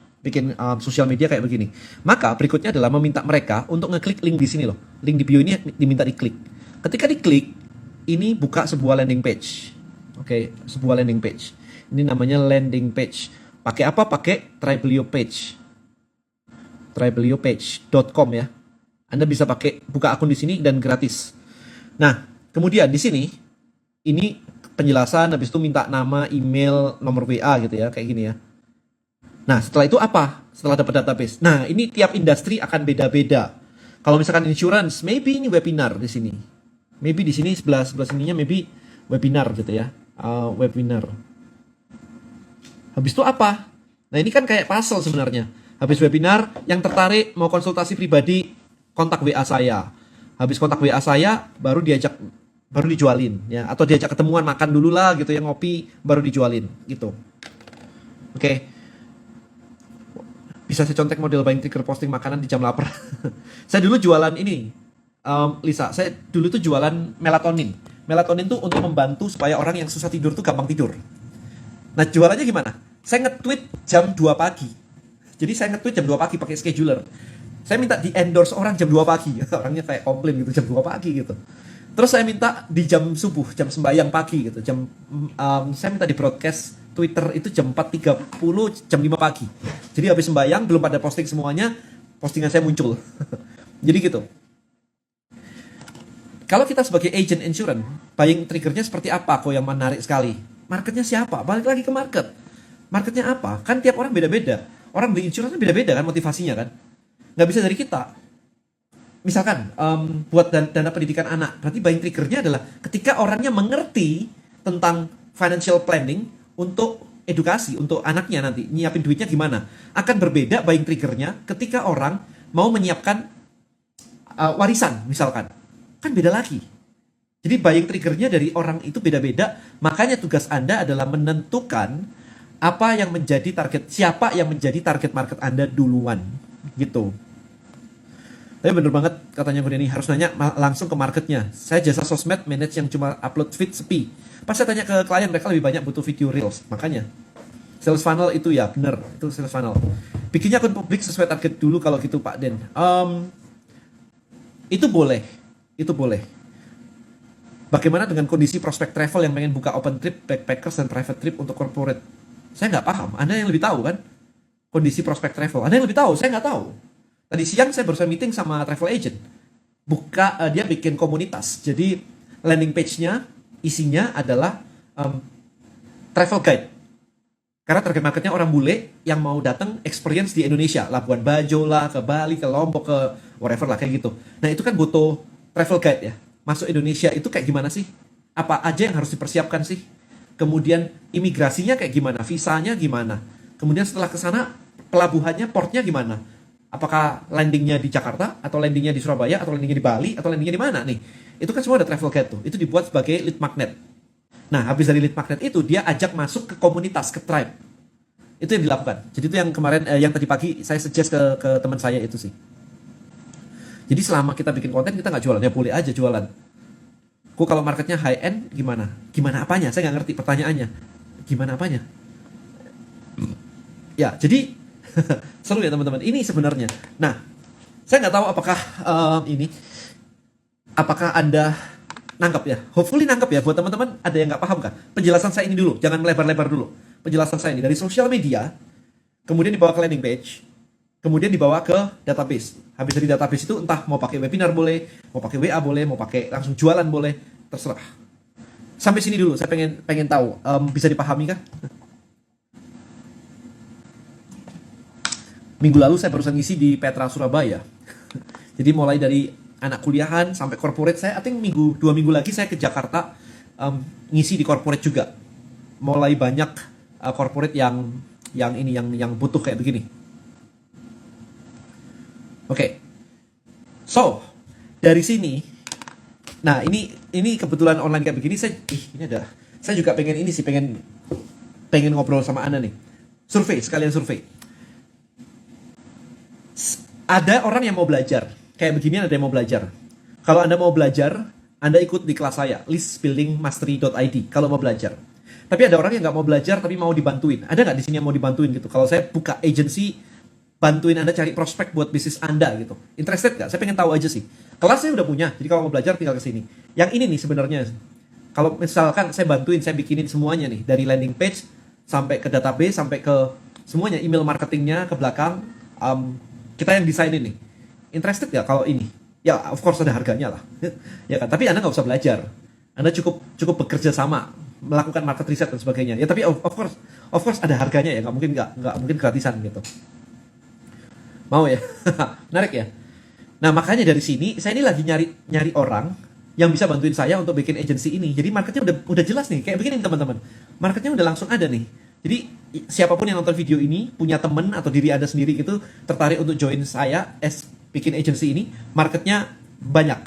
S1: sosial media kayak begini. Maka berikutnya adalah meminta mereka untuk ngeklik link di sini loh. Link di bio ini diminta diklik. Ketika diklik, ini buka sebuah landing page. Oke, sebuah landing page. Ini namanya landing page. Pakai apa? Pakai Tribelio page. Tribeliopage.com ya. Anda bisa buka akun di sini dan gratis. Nah, kemudian di sini ini penjelasan, habis itu minta nama, email, nomor WA gitu ya, kayak gini ya. Nah, setelah itu apa? Setelah dapat database. Nah, ini tiap industri akan beda-beda. Kalau misalkan insurance, maybe ini webinar di sini. Maybe di sini sebelah sininya maybe webinar gitu ya. Webinar. Habis itu apa? Nah, ini kan kayak puzzle sebenarnya. Habis webinar, yang tertarik mau konsultasi pribadi, kontak WA saya. Habis kontak WA saya, baru dijualin ya, atau diajak ketemuan makan dulu lah gitu ya, ngopi baru dijualin gitu. Oke. Bisa saya contek model buying trigger posting makanan di jam lapar. Saya dulu jualan ini, Lisa. Saya dulu tuh jualan melatonin. Melatonin tuh untuk membantu supaya orang yang susah tidur tuh gampang tidur. Nah, jualannya gimana? Saya nge-tweet jam 2 pagi. Jadi saya nge-tweet jam 2 pagi pakai scheduler. Saya minta di endorse orang jam 2 pagi. Orangnya kayak komplain gitu, jam 2 pagi gitu. Terus saya minta di jam subuh, jam sembahyang pagi gitu. Saya minta di broadcast Twitter itu jam 4.30, jam 5 pagi. Jadi habis sembahyang, belum pada posting semuanya, postingan saya muncul. Jadi gitu. Kalau kita sebagai agent insurance, buying triggernya seperti apa kok yang menarik sekali? Marketnya siapa? Balik lagi ke market. Marketnya apa? Kan tiap orang beda-beda. Orang beli insurance beda-beda kan motivasinya kan. Nggak bisa dari kita. Misalkan buat dana pendidikan anak, berarti buying triggernya adalah ketika orangnya mengerti tentang financial planning untuk edukasi untuk anaknya nanti nyiapin duitnya gimana. Akan berbeda buying triggernya ketika orang mau menyiapkan warisan misalkan, kan beda lagi. Jadi buying triggernya dari orang itu beda-beda. Makanya tugas Anda adalah menentukan apa yang menjadi target, siapa yang menjadi target market Anda duluan gitu. Tapi bener banget katanya Ko Denny, harus nanya langsung ke marketnya. Saya jasa sosmed manage yang cuma upload feed sepi. Pas saya tanya ke klien, mereka lebih banyak butuh video reels. Makanya sales funnel itu ya bener, itu sales funnel. Bikinnya akun publik sesuai target dulu kalau gitu Pak Den. Itu boleh. Bagaimana dengan kondisi prospek travel yang pengen buka open trip, backpackers dan private trip untuk corporate? Saya nggak paham. Anda yang lebih tahu kan? Kondisi prospek travel. Anda yang lebih tahu. Saya nggak tahu. Tadi siang saya barusan meeting sama travel agent. Dia bikin komunitas. Jadi landing page-nya isinya adalah travel guide. Karena target marketnya orang bule yang mau datang experience di Indonesia. Labuan Bajo lah, ke Bali, ke Lombok, ke whatever lah kayak gitu. Nah itu kan butuh travel guide ya. Masuk Indonesia itu kayak gimana sih? Apa aja yang harus dipersiapkan sih? Kemudian imigrasinya kayak gimana? Visanya gimana? Kemudian setelah ke sana pelabuhannya, portnya gimana? Apakah landingnya di Jakarta, atau landingnya di Surabaya, atau landingnya di Bali, atau landingnya di mana nih? Itu kan semua ada travel guide tuh. Itu dibuat sebagai lead magnet. Nah, habis dari lead magnet itu, dia ajak masuk ke komunitas, ke tribe. Itu yang dilakukan. Jadi itu yang kemarin, yang tadi pagi saya suggest ke teman saya itu sih. Jadi selama kita bikin konten, kita nggak jualan. Ya boleh aja jualan. Kok kalau marketnya high end, gimana? Gimana apanya? Saya nggak ngerti pertanyaannya. Gimana apanya? Ya, jadi seru ya teman-teman. Ini sebenarnya. Nah, saya nggak tahu apakah apakah Anda nangkep ya. Hopefully nangkep ya. Buat teman-teman ada yang nggak paham kan? Penjelasan saya ini dulu, jangan melebar-lebar dulu. Penjelasan saya ini dari sosial media, kemudian dibawa ke landing page, kemudian dibawa ke database. Habis dari database itu entah mau pakai webinar boleh, mau pakai WA boleh, mau pakai langsung jualan boleh, terserah. Sampai sini dulu, saya pengen tahu, bisa dipahami kah? Minggu lalu saya barusan ngisi di Petra Surabaya. Jadi mulai dari anak kuliahan sampai corporate, saya I think 2 minggu lagi saya ke Jakarta ngisi di corporate juga. Mulai banyak corporate yang butuh kayak begini. Oke. So, dari sini, nah ini kebetulan online kayak begini, saya juga pengen ini sih, pengen ngobrol sama Anda nih. Sekalian survei. Ada orang yang mau belajar, kayak begini ada yang mau belajar. Kalau Anda mau belajar, Anda ikut di kelas saya, listbuildingmastery.id, kalau mau belajar. Tapi ada orang yang nggak mau belajar, tapi mau dibantuin. Ada nggak di sini yang mau dibantuin gitu? Kalau saya buka agency, bantuin Anda cari prospek buat bisnis Anda gitu. Interested nggak? Saya pengen tahu aja sih. Kelas saya udah punya, jadi kalau mau belajar tinggal ke sini. Yang ini nih sebenarnya, kalau misalkan saya bantuin, saya bikinin semuanya nih, dari landing page, sampai ke database, sampai ke semuanya, email marketingnya ke belakang, kita yang desainin nih. Interested nggak kalau ini? Ya, of course ada harganya lah. Ya kan? Tapi Anda nggak usah belajar. Anda cukup bekerja sama, melakukan market research dan sebagainya. Ya tapi of course ada harganya ya, nggak mungkin gratisan gitu. Mau ya? Menarik ya? Nah, makanya dari sini saya ini lagi nyari orang yang bisa bantuin saya untuk bikin agency ini. Jadi marketnya udah jelas nih, kayak begini teman-teman. Marketnya udah langsung ada nih. Jadi siapapun yang nonton video ini, punya temen atau diri Anda sendiri gitu tertarik untuk join saya bikin agency ini, marketnya banyak.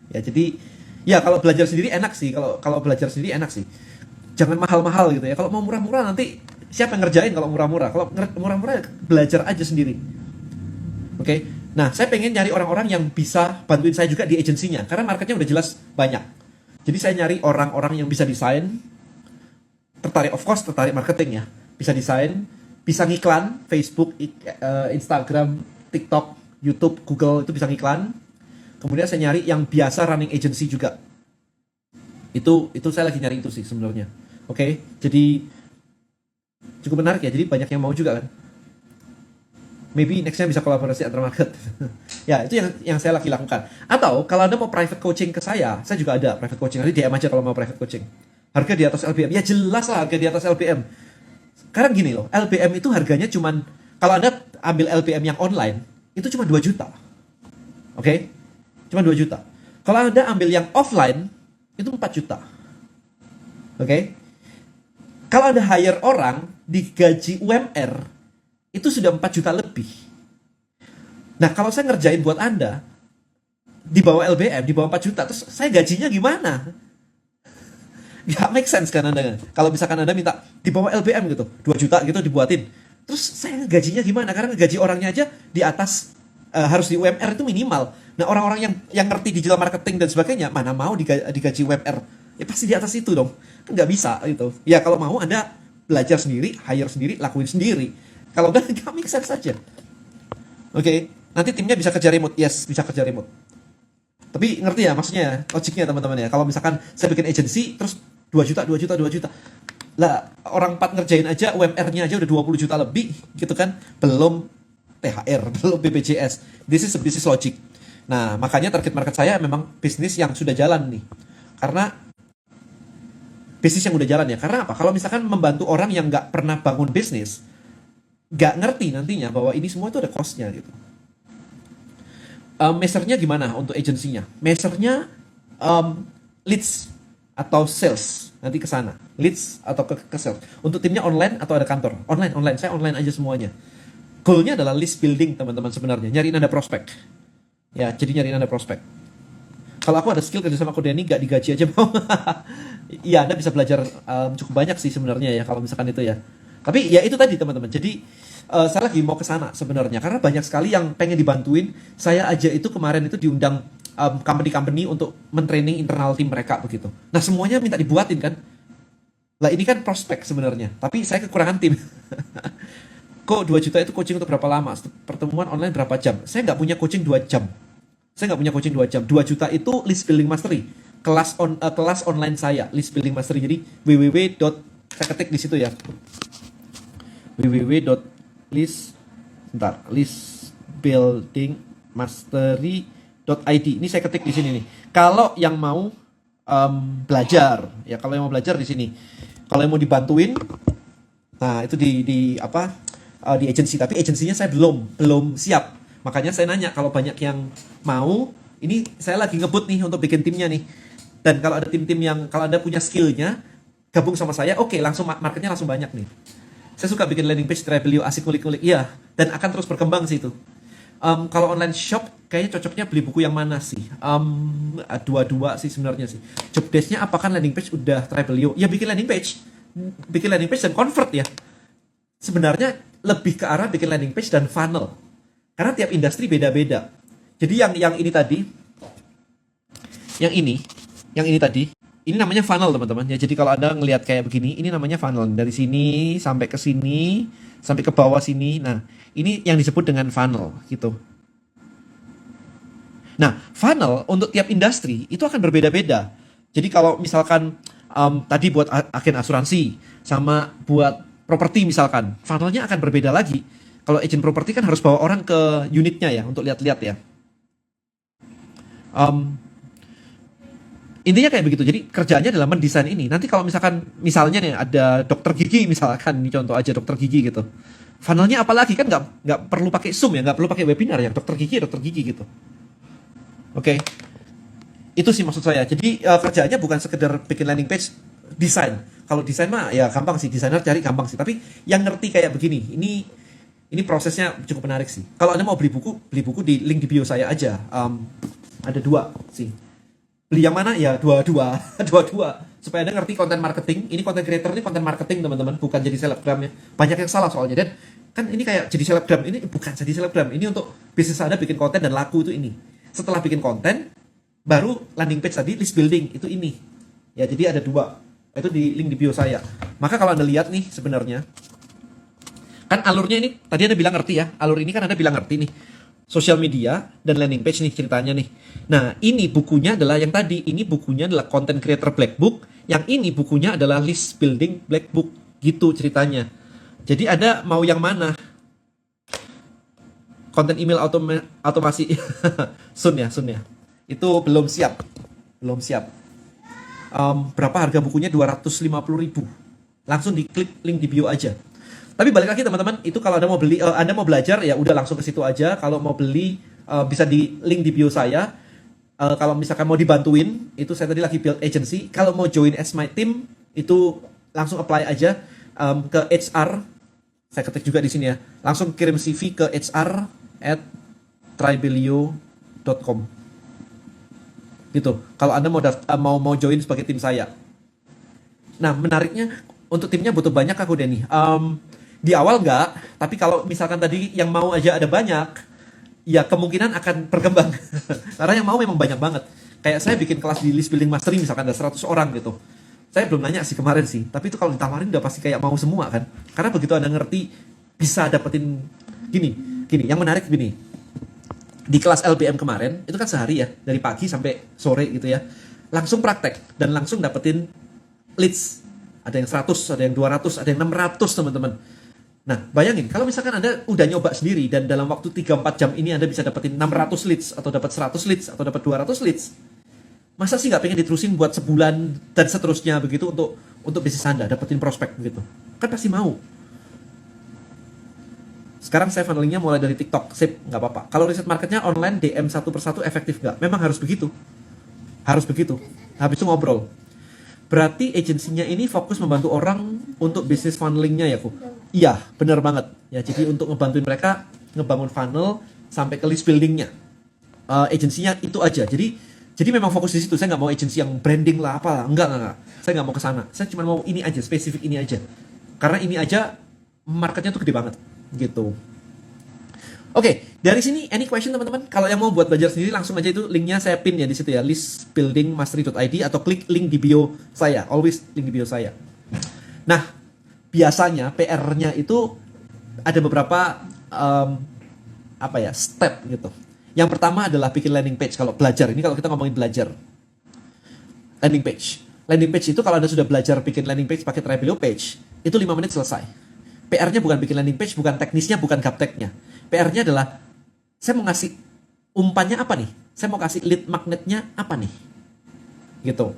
S1: Ya, jadi ya kalau belajar sendiri enak sih, kalau belajar sendiri enak sih. Jangan mahal-mahal gitu ya. Kalau mau murah-murah nanti siapa yang ngerjain kalau murah-murah? Kalau murah-murah belajar aja sendiri. Oke. Nah, saya pengen nyari orang-orang yang bisa bantuin saya juga di agensinya karena marketnya udah jelas banyak. Jadi saya nyari orang-orang yang bisa desain, tertarik marketing ya, bisa desain, bisa ngiklan, Facebook, Instagram, TikTok, YouTube, Google itu bisa ngiklan. Kemudian saya nyari yang biasa running agency juga. Itu saya lagi nyari itu sih sebenarnya. Oke, jadi cukup menarik ya. Jadi banyak yang mau juga kan. Maybe nextnya bisa kolaborasi antar market. Ya, itu yang saya lagi lakukan. Atau kalau Anda mau private coaching ke saya juga ada private coaching. Nanti DM aja kalau mau private coaching. Harga di atas LBM. Ya jelas lah harga di atas LBM. Karena gini loh, LBM itu harganya cuman, kalau Anda ambil LBM yang online, itu cuma 2 juta. Oke? Cuma 2 juta. Kalau Anda ambil yang offline, itu 4 juta. Oke? Kalau Anda hire orang, digaji UMR, itu sudah 4 juta lebih. Nah, kalau saya ngerjain buat Anda, di bawah LBM, di bawah 4 juta, terus saya gajinya gimana? Gak make sense kan Anda. Kalau misalkan Anda minta di bawah LBM gitu, 2 juta gitu dibuatin. Terus saya gajinya gimana? Karena gaji orangnya aja di atas, harus di UMR itu minimal. Nah, orang-orang yang ngerti digital marketing dan sebagainya, mana mau digaji UMR? Ya pasti di atas itu dong. Kan nggak bisa gitu. Ya kalau mau Anda belajar sendiri, hire sendiri, lakuin sendiri. Kalau udah nggak make sense saja. Oke, nanti timnya bisa kerja remote. Yes, bisa kerja remote. Tapi ngerti ya maksudnya, logiknya teman-teman ya. Kalau misalkan saya bikin agency, terus 2 juta. Lah, orang 4 ngerjain aja, UMR-nya aja udah 20 juta lebih, gitu kan. Belum THR, belum BPJS. This is a business logic. Nah, makanya target market saya memang bisnis yang sudah jalan nih. Karena bisnis yang udah jalan ya. Karena apa? Kalau misalkan membantu orang yang nggak pernah bangun bisnis, nggak ngerti nantinya bahwa ini semua itu ada cost-nya gitu. Measure-nya gimana untuk agensinya? Measure-nya leads atau sales, nanti ke sana. Leads atau ke sales. Untuk timnya online atau ada kantor? Online. Saya online aja semuanya. Goal-nya adalah list building teman-teman sebenarnya. Nyariin Anda prospek. Ya, jadi nyariin Anda prospek. Kalau aku ada skill kerja sama Kodeni, nggak digaji aja mau. Iya, Anda bisa belajar cukup banyak sih sebenarnya ya kalau misalkan itu ya. Tapi ya itu tadi teman-teman. Jadi saya lagi mau ke sana sebenarnya karena banyak sekali yang pengen dibantuin. Saya aja itu kemarin itu diundang company untuk mentraining internal tim mereka begitu. Nah, semuanya minta dibuatin kan. Lah ini kan prospek sebenarnya, tapi saya kekurangan tim. Kok 2 juta itu coaching untuk berapa lama? Pertemuan online berapa jam? Saya nggak punya coaching 2 jam. 2 juta itu list building mastery. kelas online saya, list building mastery. Jadi saya ketik di situ ya, listbuildingmastery.id. Ini saya ketik di sini nih. Kalau yang mau belajar, ya kalau yang mau belajar di sini. Kalau yang mau dibantuin, nah itu di agensi. Tapi agensinya saya belum siap. Makanya saya nanya kalau banyak yang mau. Ini saya lagi ngebut nih untuk bikin timnya nih. Dan kalau ada tim-tim yang kalau Anda punya skillnya, gabung sama saya, oke, langsung marketnya langsung banyak nih. Saya suka bikin landing page, Travelio, asik ngulik-ngulik, iya, dan akan terus berkembang sih itu. Kalau online shop, kayaknya cocoknya beli buku yang mana sih? Dua-dua sih sebenarnya sih. Job desk-nya apakah landing page udah Travelio? Ya bikin landing page dan convert ya. Sebenarnya lebih ke arah bikin landing page dan funnel. Karena tiap industri beda-beda. Jadi yang ini tadi, yang ini tadi, ini namanya funnel teman-teman ya. Jadi kalau Anda ngelihat kayak begini, ini namanya funnel. Dari sini sampai ke sini, sampai ke bawah sini. Nah, ini yang disebut dengan funnel gitu. Nah, funnel untuk tiap industri itu akan berbeda-beda. Jadi kalau misalkan tadi buat agen asuransi sama buat properti misalkan, funnelnya akan berbeda lagi. Kalau agent properti kan harus bawa orang ke unitnya ya untuk lihat-lihat ya. Intinya kayak begitu. Jadi kerjaannya adalah mendesain ini. Nanti kalau misalnya nih ada dokter gigi misalkan, ini contoh aja dokter gigi gitu. Funnelnya apalagi kan nggak perlu pakai Zoom ya, nggak perlu pakai webinar ya. Dokter gigi gitu. Oke. Itu sih maksud saya. Jadi kerjaannya bukan sekedar bikin landing page, desain. Kalau desain mah ya gampang sih, desainer cari gampang sih. Tapi yang ngerti kayak begini, ini prosesnya cukup menarik sih. Kalau Anda mau beli buku di link di bio saya aja. Ada 2 sih. Beli yang mana? Ya dua-dua. Supaya Anda ngerti konten marketing. Ini konten creator, ini konten marketing teman-teman, bukan jadi selebgram ya. Banyak yang salah soalnya. Dan kan ini kayak jadi selebgram, ini bukan jadi selebgram. Ini untuk bisnis Anda bikin konten dan laku itu ini. Setelah bikin konten, baru landing page tadi, list building, itu ini. Ya, jadi ada 2. Itu di link di bio saya. Maka kalau Anda lihat nih sebenarnya, kan alurnya ini, tadi Anda bilang ngerti ya. Alur ini kan Anda bilang ngerti nih. Sosial media dan landing page nih ceritanya nih. Nah, ini bukunya adalah yang tadi. Ini bukunya adalah Content Creator Black Book. Yang ini bukunya adalah List Building Black Book. Gitu ceritanya. Jadi Anda mau yang mana? Konten email otomasi. Sun ya. Itu belum siap. Berapa harga bukunya? 250.000. Langsung diklik link di bio aja. Tapi balik lagi teman-teman, itu kalau Anda mau beli, Anda mau belajar ya udah langsung ke situ aja. Kalau mau beli bisa di link di bio saya. Kalau misalkan mau dibantuin, itu saya tadi lagi build agency. Kalau mau join as my team, itu langsung apply aja ke HR. Saya ketik juga di sini ya. Langsung kirim CV ke hr@tribelio.com. Gitu. Kalau Anda mau join sebagai tim saya. Nah, menariknya untuk timnya butuh banyak aku Denny. Di awal enggak, tapi kalau misalkan tadi yang mau aja ada banyak, ya kemungkinan akan berkembang. Karena yang mau memang banyak banget. Kayak saya bikin kelas di list building mastery misalkan ada 100 orang gitu. Saya belum nanya sih kemarin sih, tapi itu kalau ditawarin udah pasti kayak mau semua kan. Karena begitu Anda ngerti bisa dapetin gini. Yang menarik gini. Di kelas LBM kemarin, itu kan sehari ya, dari pagi sampai sore gitu ya. Langsung praktek dan langsung dapetin leads. Ada yang 100, ada yang 200, ada yang 600 teman-teman. Nah, bayangin kalau misalkan Anda udah nyoba sendiri dan dalam waktu 3-4 jam ini Anda bisa dapetin 600 leads atau dapat 100 leads atau dapat 200 leads. Masa sih nggak pengen diterusin buat sebulan dan seterusnya begitu untuk bisnis Anda dapetin prospek begitu? Kan pasti mau. Sekarang saya funnelingnya mulai dari TikTok, sip, nggak apa-apa. Kalau riset marketnya online DM satu persatu efektif nggak? Memang harus begitu. Habis itu ngobrol. Berarti agensinya ini fokus membantu orang untuk bisnis funnelingnya ya, Bu? Iya, benar banget. Ya, jadi untuk ngebantuin mereka ngebangun funnel sampai ke list buildingnya. Agensinya itu aja. Jadi memang fokus di situ. Saya nggak mau agensi yang branding lah, apalah. Enggak. Saya nggak mau ke sana. Saya cuma mau ini aja, spesifik ini aja. Karena ini aja marketnya tuh gede banget, gitu. Oke, dari sini any question teman-teman? Kalau yang mau buat belajar sendiri langsung aja itu linknya saya pin ya di situ ya, listbuildingmastery.id atau klik link di bio saya, always link di bio saya. Nah, biasanya PR-nya itu ada beberapa step gitu. Yang pertama adalah bikin landing page kalau belajar. Ini kalau kita ngomongin belajar. landing page. Landing page itu kalau Anda sudah belajar bikin landing page pakai Tribelio page, itu 5 menit selesai. PR-nya bukan bikin landing page, bukan teknisnya, bukan gapteknya. PR-nya adalah, saya mau ngasih umpannya apa nih? Saya mau kasih lead magnetnya apa nih? Gitu.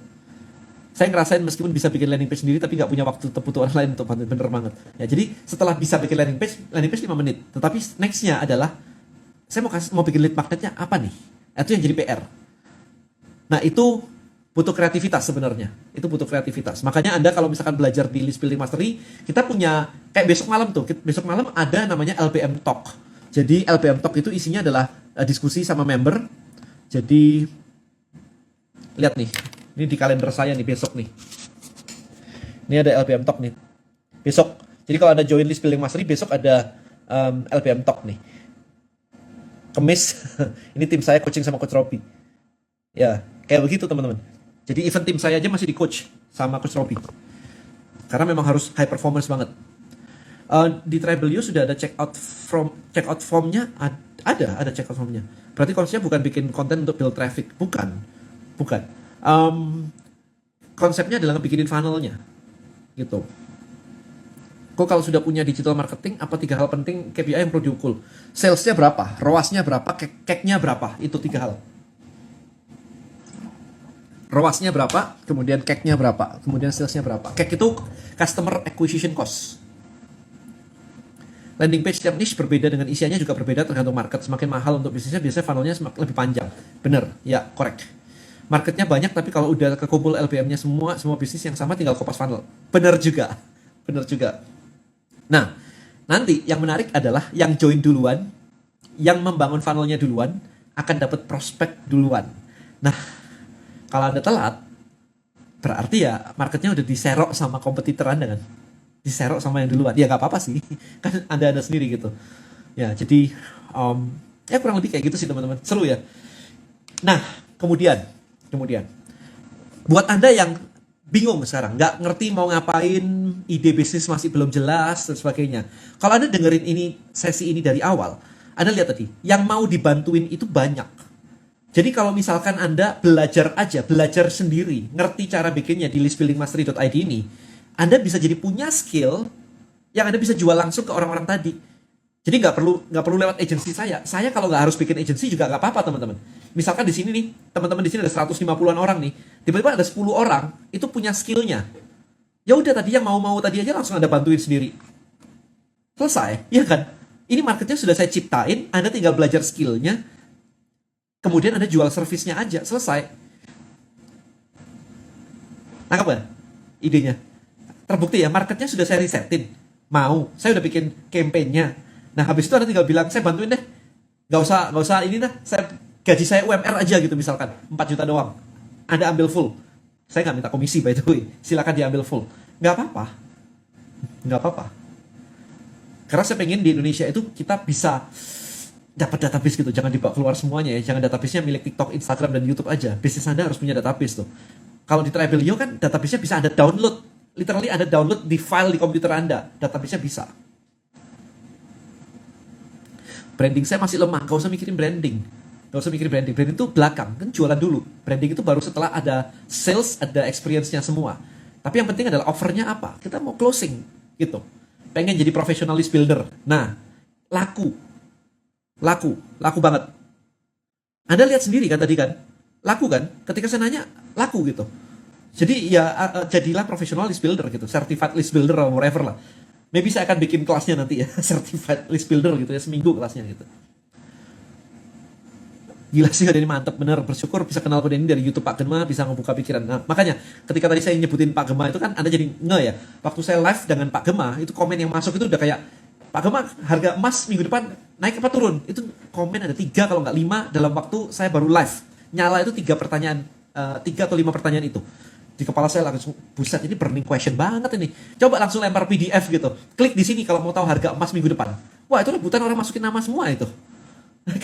S1: Saya ngerasain meskipun bisa bikin landing page sendiri, tapi nggak punya waktu butuh orang lain untuk bantu, bener banget. Ya, jadi setelah bisa bikin landing page 5 menit. Tetapi next-nya adalah, saya mau bikin lead magnetnya apa nih? Itu yang jadi PR. Nah, itu butuh kreativitas sebenarnya. Itu butuh kreativitas. Makanya Anda kalau misalkan belajar di List Building Mastery, kita punya, kayak besok malam tuh, besok malam ada namanya LBM Talk. Jadi LBM Talk itu isinya adalah diskusi sama member. Jadi, lihat nih, ini di kalender saya nih besok nih. Ini ada LBM Talk nih. Besok. Jadi kalau Anda join List Building Mastery, besok ada LBM Talk nih. Kemis, ini tim saya coaching sama Coach Robi. Ya, kayak begitu teman-teman. Jadi event tim saya aja masih di coach sama Coach Robi. Karena memang harus high performance banget. Di Tribelio sudah ada check out formnya, ada check out formnya. Berarti konsepnya bukan bikin konten untuk build traffic, bukan. Konsepnya adalah bikinin funnelnya, gitu. Kok kalau sudah punya digital marketing, apa 3 hal penting KPI yang perlu diukur? Salesnya berapa, ROAS-nya berapa, CAC-nya berapa? Itu 3 hal. ROAS-nya berapa, kemudian CAC-nya berapa, kemudian sales-nya berapa. CAC itu Customer Acquisition Cost. Landing page setiap niche berbeda dengan isiannya juga berbeda tergantung market. Semakin mahal untuk bisnisnya, biasanya funnelnya lebih panjang. Bener, ya, correct. Marketnya banyak, tapi kalau udah kekumpul LBM-nya semua bisnis yang sama tinggal kopas funnel. Bener juga. Nah, nanti yang menarik adalah yang join duluan, yang membangun funnelnya duluan, akan dapat prospek duluan. Nah, kalau Anda telat, berarti ya marketnya udah diserok sama kompetitor Anda kan. Diserok sama yang duluan. Ya nggak apa-apa sih. Kan Anda sendiri gitu. Ya, jadi ya kurang lebih kayak gitu sih teman-teman. Seru ya. Nah, kemudian buat Anda yang bingung sekarang, nggak ngerti mau ngapain, ide bisnis masih belum jelas dan sebagainya. Kalau Anda dengerin sesi ini dari awal, Anda lihat tadi, yang mau dibantuin itu banyak. Jadi kalau misalkan Anda belajar sendiri, ngerti cara bikinnya di listbuildingmastery.id ini, Anda bisa jadi punya skill yang Anda bisa jual langsung ke orang-orang tadi. Jadi nggak perlu lewat agensi saya. Saya kalau nggak harus bikin agensi juga nggak apa-apa teman-teman. Misalkan di sini nih, teman-teman di sini ada 150-an orang nih, tiba-tiba ada 10 orang itu punya skillnya. Ya udah tadi yang mau tadi aja langsung Anda bantuin sendiri. Selesai, ya kan? Ini marketnya sudah saya ciptain, Anda tinggal belajar skillnya, kemudian Anda jual servisnya aja, selesai. Nangkep gak idenya? Terbukti ya, marketnya sudah saya resetin. Saya udah bikin campaign-nya. Nah, habis itu Anda tinggal bilang, saya bantuin deh. Gak usah ini dah, gaji saya UMR aja gitu misalkan, 4 juta doang. Anda ambil full. Saya nggak minta komisi by the way, silakan diambil full. Nggak apa-apa. Karena saya pengen di Indonesia itu kita bisa dapat database gitu, jangan dibawa keluar semuanya ya. Jangan database-nya milik TikTok, Instagram, dan YouTube aja. Bisnis Anda harus punya database tuh. Kalau di Tribelio kan database-nya bisa Anda download. Literally Anda download di file di komputer Anda. Database-nya bisa. Branding saya masih lemah, gak usah mikirin branding. Branding itu belakang, kan jualan dulu. Branding itu baru setelah ada sales, ada experience-nya semua. Tapi yang penting adalah offer-nya apa. Kita mau closing gitu. Pengen jadi professional list builder. Nah, laku banget. Anda lihat sendiri kan tadi kan, laku kan? Ketika saya nanya, laku gitu. Jadi ya jadilah professional list builder gitu, certified list builder or whatever lah. Maybe saya akan bikin kelasnya nanti ya, certified list builder gitu ya, seminggu kelasnya gitu. Gila sih, ini mantep bener, bersyukur bisa kenal kode ini dari YouTube Pak Gema, bisa ngebuka pikiran. Nah, makanya ketika tadi saya nyebutin Pak Gema itu kan Anda jadi ya. Waktu saya live dengan Pak Gema, itu komen yang masuk itu udah kayak, Pak Gema harga emas minggu depan naik apa turun? Itu komen ada 3 kalau nggak 5 dalam waktu saya baru live. Nyala itu 3 pertanyaan, 3 atau 5 pertanyaan itu. Di kepala saya langsung, buset ini burning question banget ini. Coba langsung lempar PDF gitu. Klik di sini kalau mau tahu harga emas minggu depan. Wah, itu rebutan orang masukin nama semua itu.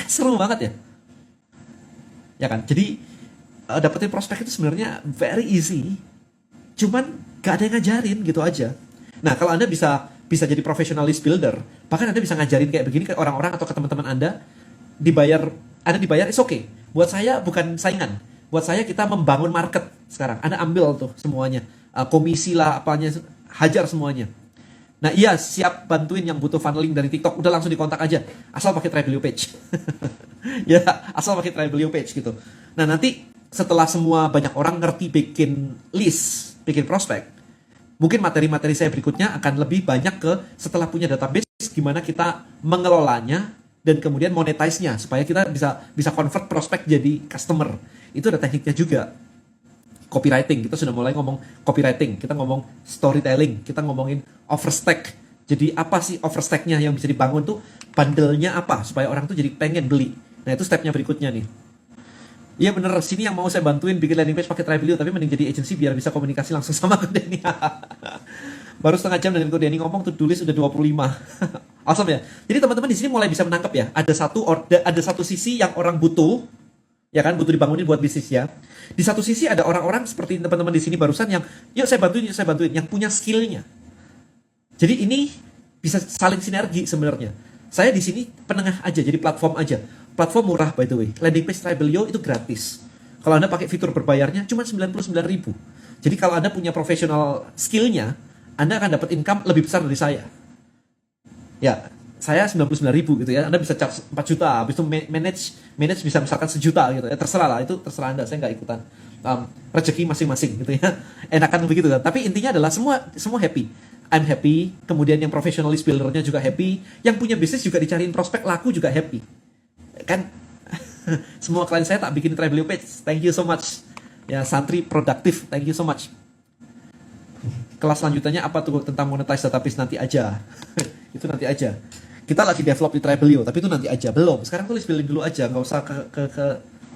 S1: Seru banget ya. Ya kan? Jadi dapetin prospek itu sebenarnya very easy. Cuman gak ada yang ngajarin gitu aja. Nah, kalau Anda bisa jadi professional list builder, bahkan Anda bisa ngajarin kayak begini ke orang-orang atau ke teman-teman Anda, Anda dibayar, it's okay. Buat saya bukan saingan. Buat saya kita membangun market. sekarang. Anda ambil tuh semuanya. Komisi lah, apanya, hajar semuanya. Nah iya, siap bantuin yang butuh funneling dari TikTok, udah langsung dikontak aja. Asal pakai Tribelio page. Ya, asal pakai Tribelio page gitu. Nah nanti setelah semua banyak orang ngerti bikin list, bikin prospek, mungkin materi-materi saya berikutnya akan lebih banyak ke setelah punya database, gimana kita mengelolanya, dan kemudian monetize-nya, supaya kita bisa convert prospek jadi customer. Itu ada tekniknya juga. Copywriting, kita sudah mulai ngomong copywriting, kita ngomong storytelling, kita ngomongin overstack. Jadi apa sih overstack-nya yang bisa dibangun tuh, bundle-nya apa, supaya orang tuh jadi pengen beli. Nah itu stepnya berikutnya nih. Iya bener, sini yang mau saya bantuin bikin landing page pakai Tribelio, tapi mending jadi agency biar bisa komunikasi langsung sama Ko Denny. Baru setengah jam dengan Ko Denny ngomong, tuh tulis udah 25. Awesome ya. Jadi teman-teman di sini mulai bisa menangkap ya, ada satu sisi yang orang butuh, ya kan, butuh dibangunin buat bisnisnya. Di satu sisi ada orang-orang seperti teman-teman di sini barusan yang yuk saya bantuin, yang punya skillnya. Jadi ini bisa saling sinergi sebenarnya. Saya di sini penengah aja, jadi platform aja. Platform murah by the way. Landing page Tribelio itu gratis. Kalau Anda pakai fitur berbayarnya cuma 99.000. Jadi kalau Anda punya profesional skillnya, Anda akan dapat income lebih besar dari saya. Ya, saya 99.000 gitu ya. Anda bisa charge 4 juta, habis itu manage bisa misalkan 1 juta gitu ya. Terserah lah, itu terserah Anda, saya nggak ikutan. Rezeki masing-masing gitu ya. Enakan begitu kan. Tapi intinya adalah semua happy. I'm happy, kemudian yang professionalist buildernya juga happy, yang punya bisnis juga dicariin prospek laku juga happy. Kan semua klien saya tak bikin Tribelio page. Thank you so much. Ya, santri produktif. Thank you so much. Kelas lanjutannya apa tuh tentang monetize database nanti aja. Itu nanti aja. Kita lagi develop di Tribelio, tapi itu nanti aja. Belum. Sekarang tulis building dulu aja, nggak usah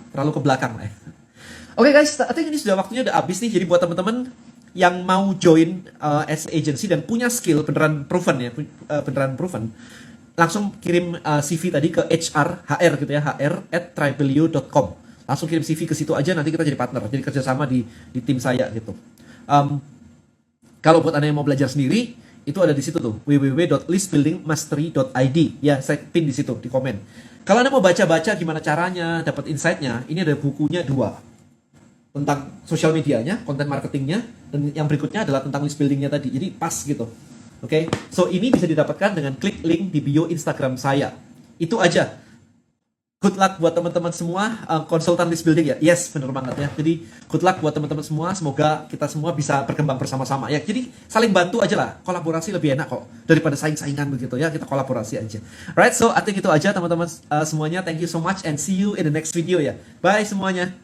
S1: terlalu ke belakang lah. Oke guys, I think ini sudah waktunya udah habis nih. Jadi buat teman-teman yang mau join as agency dan punya skill beneran proven ya, beneran proven, langsung kirim CV tadi ke HR gitu ya, hr@tribelio.com. Langsung kirim CV ke situ aja, nanti kita jadi partner, jadi kerjasama di tim saya gitu. Kalau buat Anda yang mau belajar sendiri, itu ada di situ tuh, www.listbuildingmastery.id. Ya, saya pin di situ, di komen. Kalau Anda mau baca-baca gimana caranya, dapat insight-nya, ini ada bukunya 2. Tentang social medianya, konten marketingnya, dan yang berikutnya adalah tentang list buildingnya tadi. Jadi pas gitu. Oke, so ini bisa didapatkan dengan klik link di bio Instagram saya. Itu aja. Good luck buat teman-teman semua, konsultan list building ya. Yes, bener banget ya. Jadi good luck buat teman-teman semua. Semoga kita semua bisa berkembang bersama-sama ya. Jadi saling bantu aja lah. Kolaborasi lebih enak kok daripada saing-saingan begitu ya. Kita kolaborasi aja. Right, so I think itu aja teman-teman semuanya. Thank you so much and see you in the next video ya. Bye semuanya.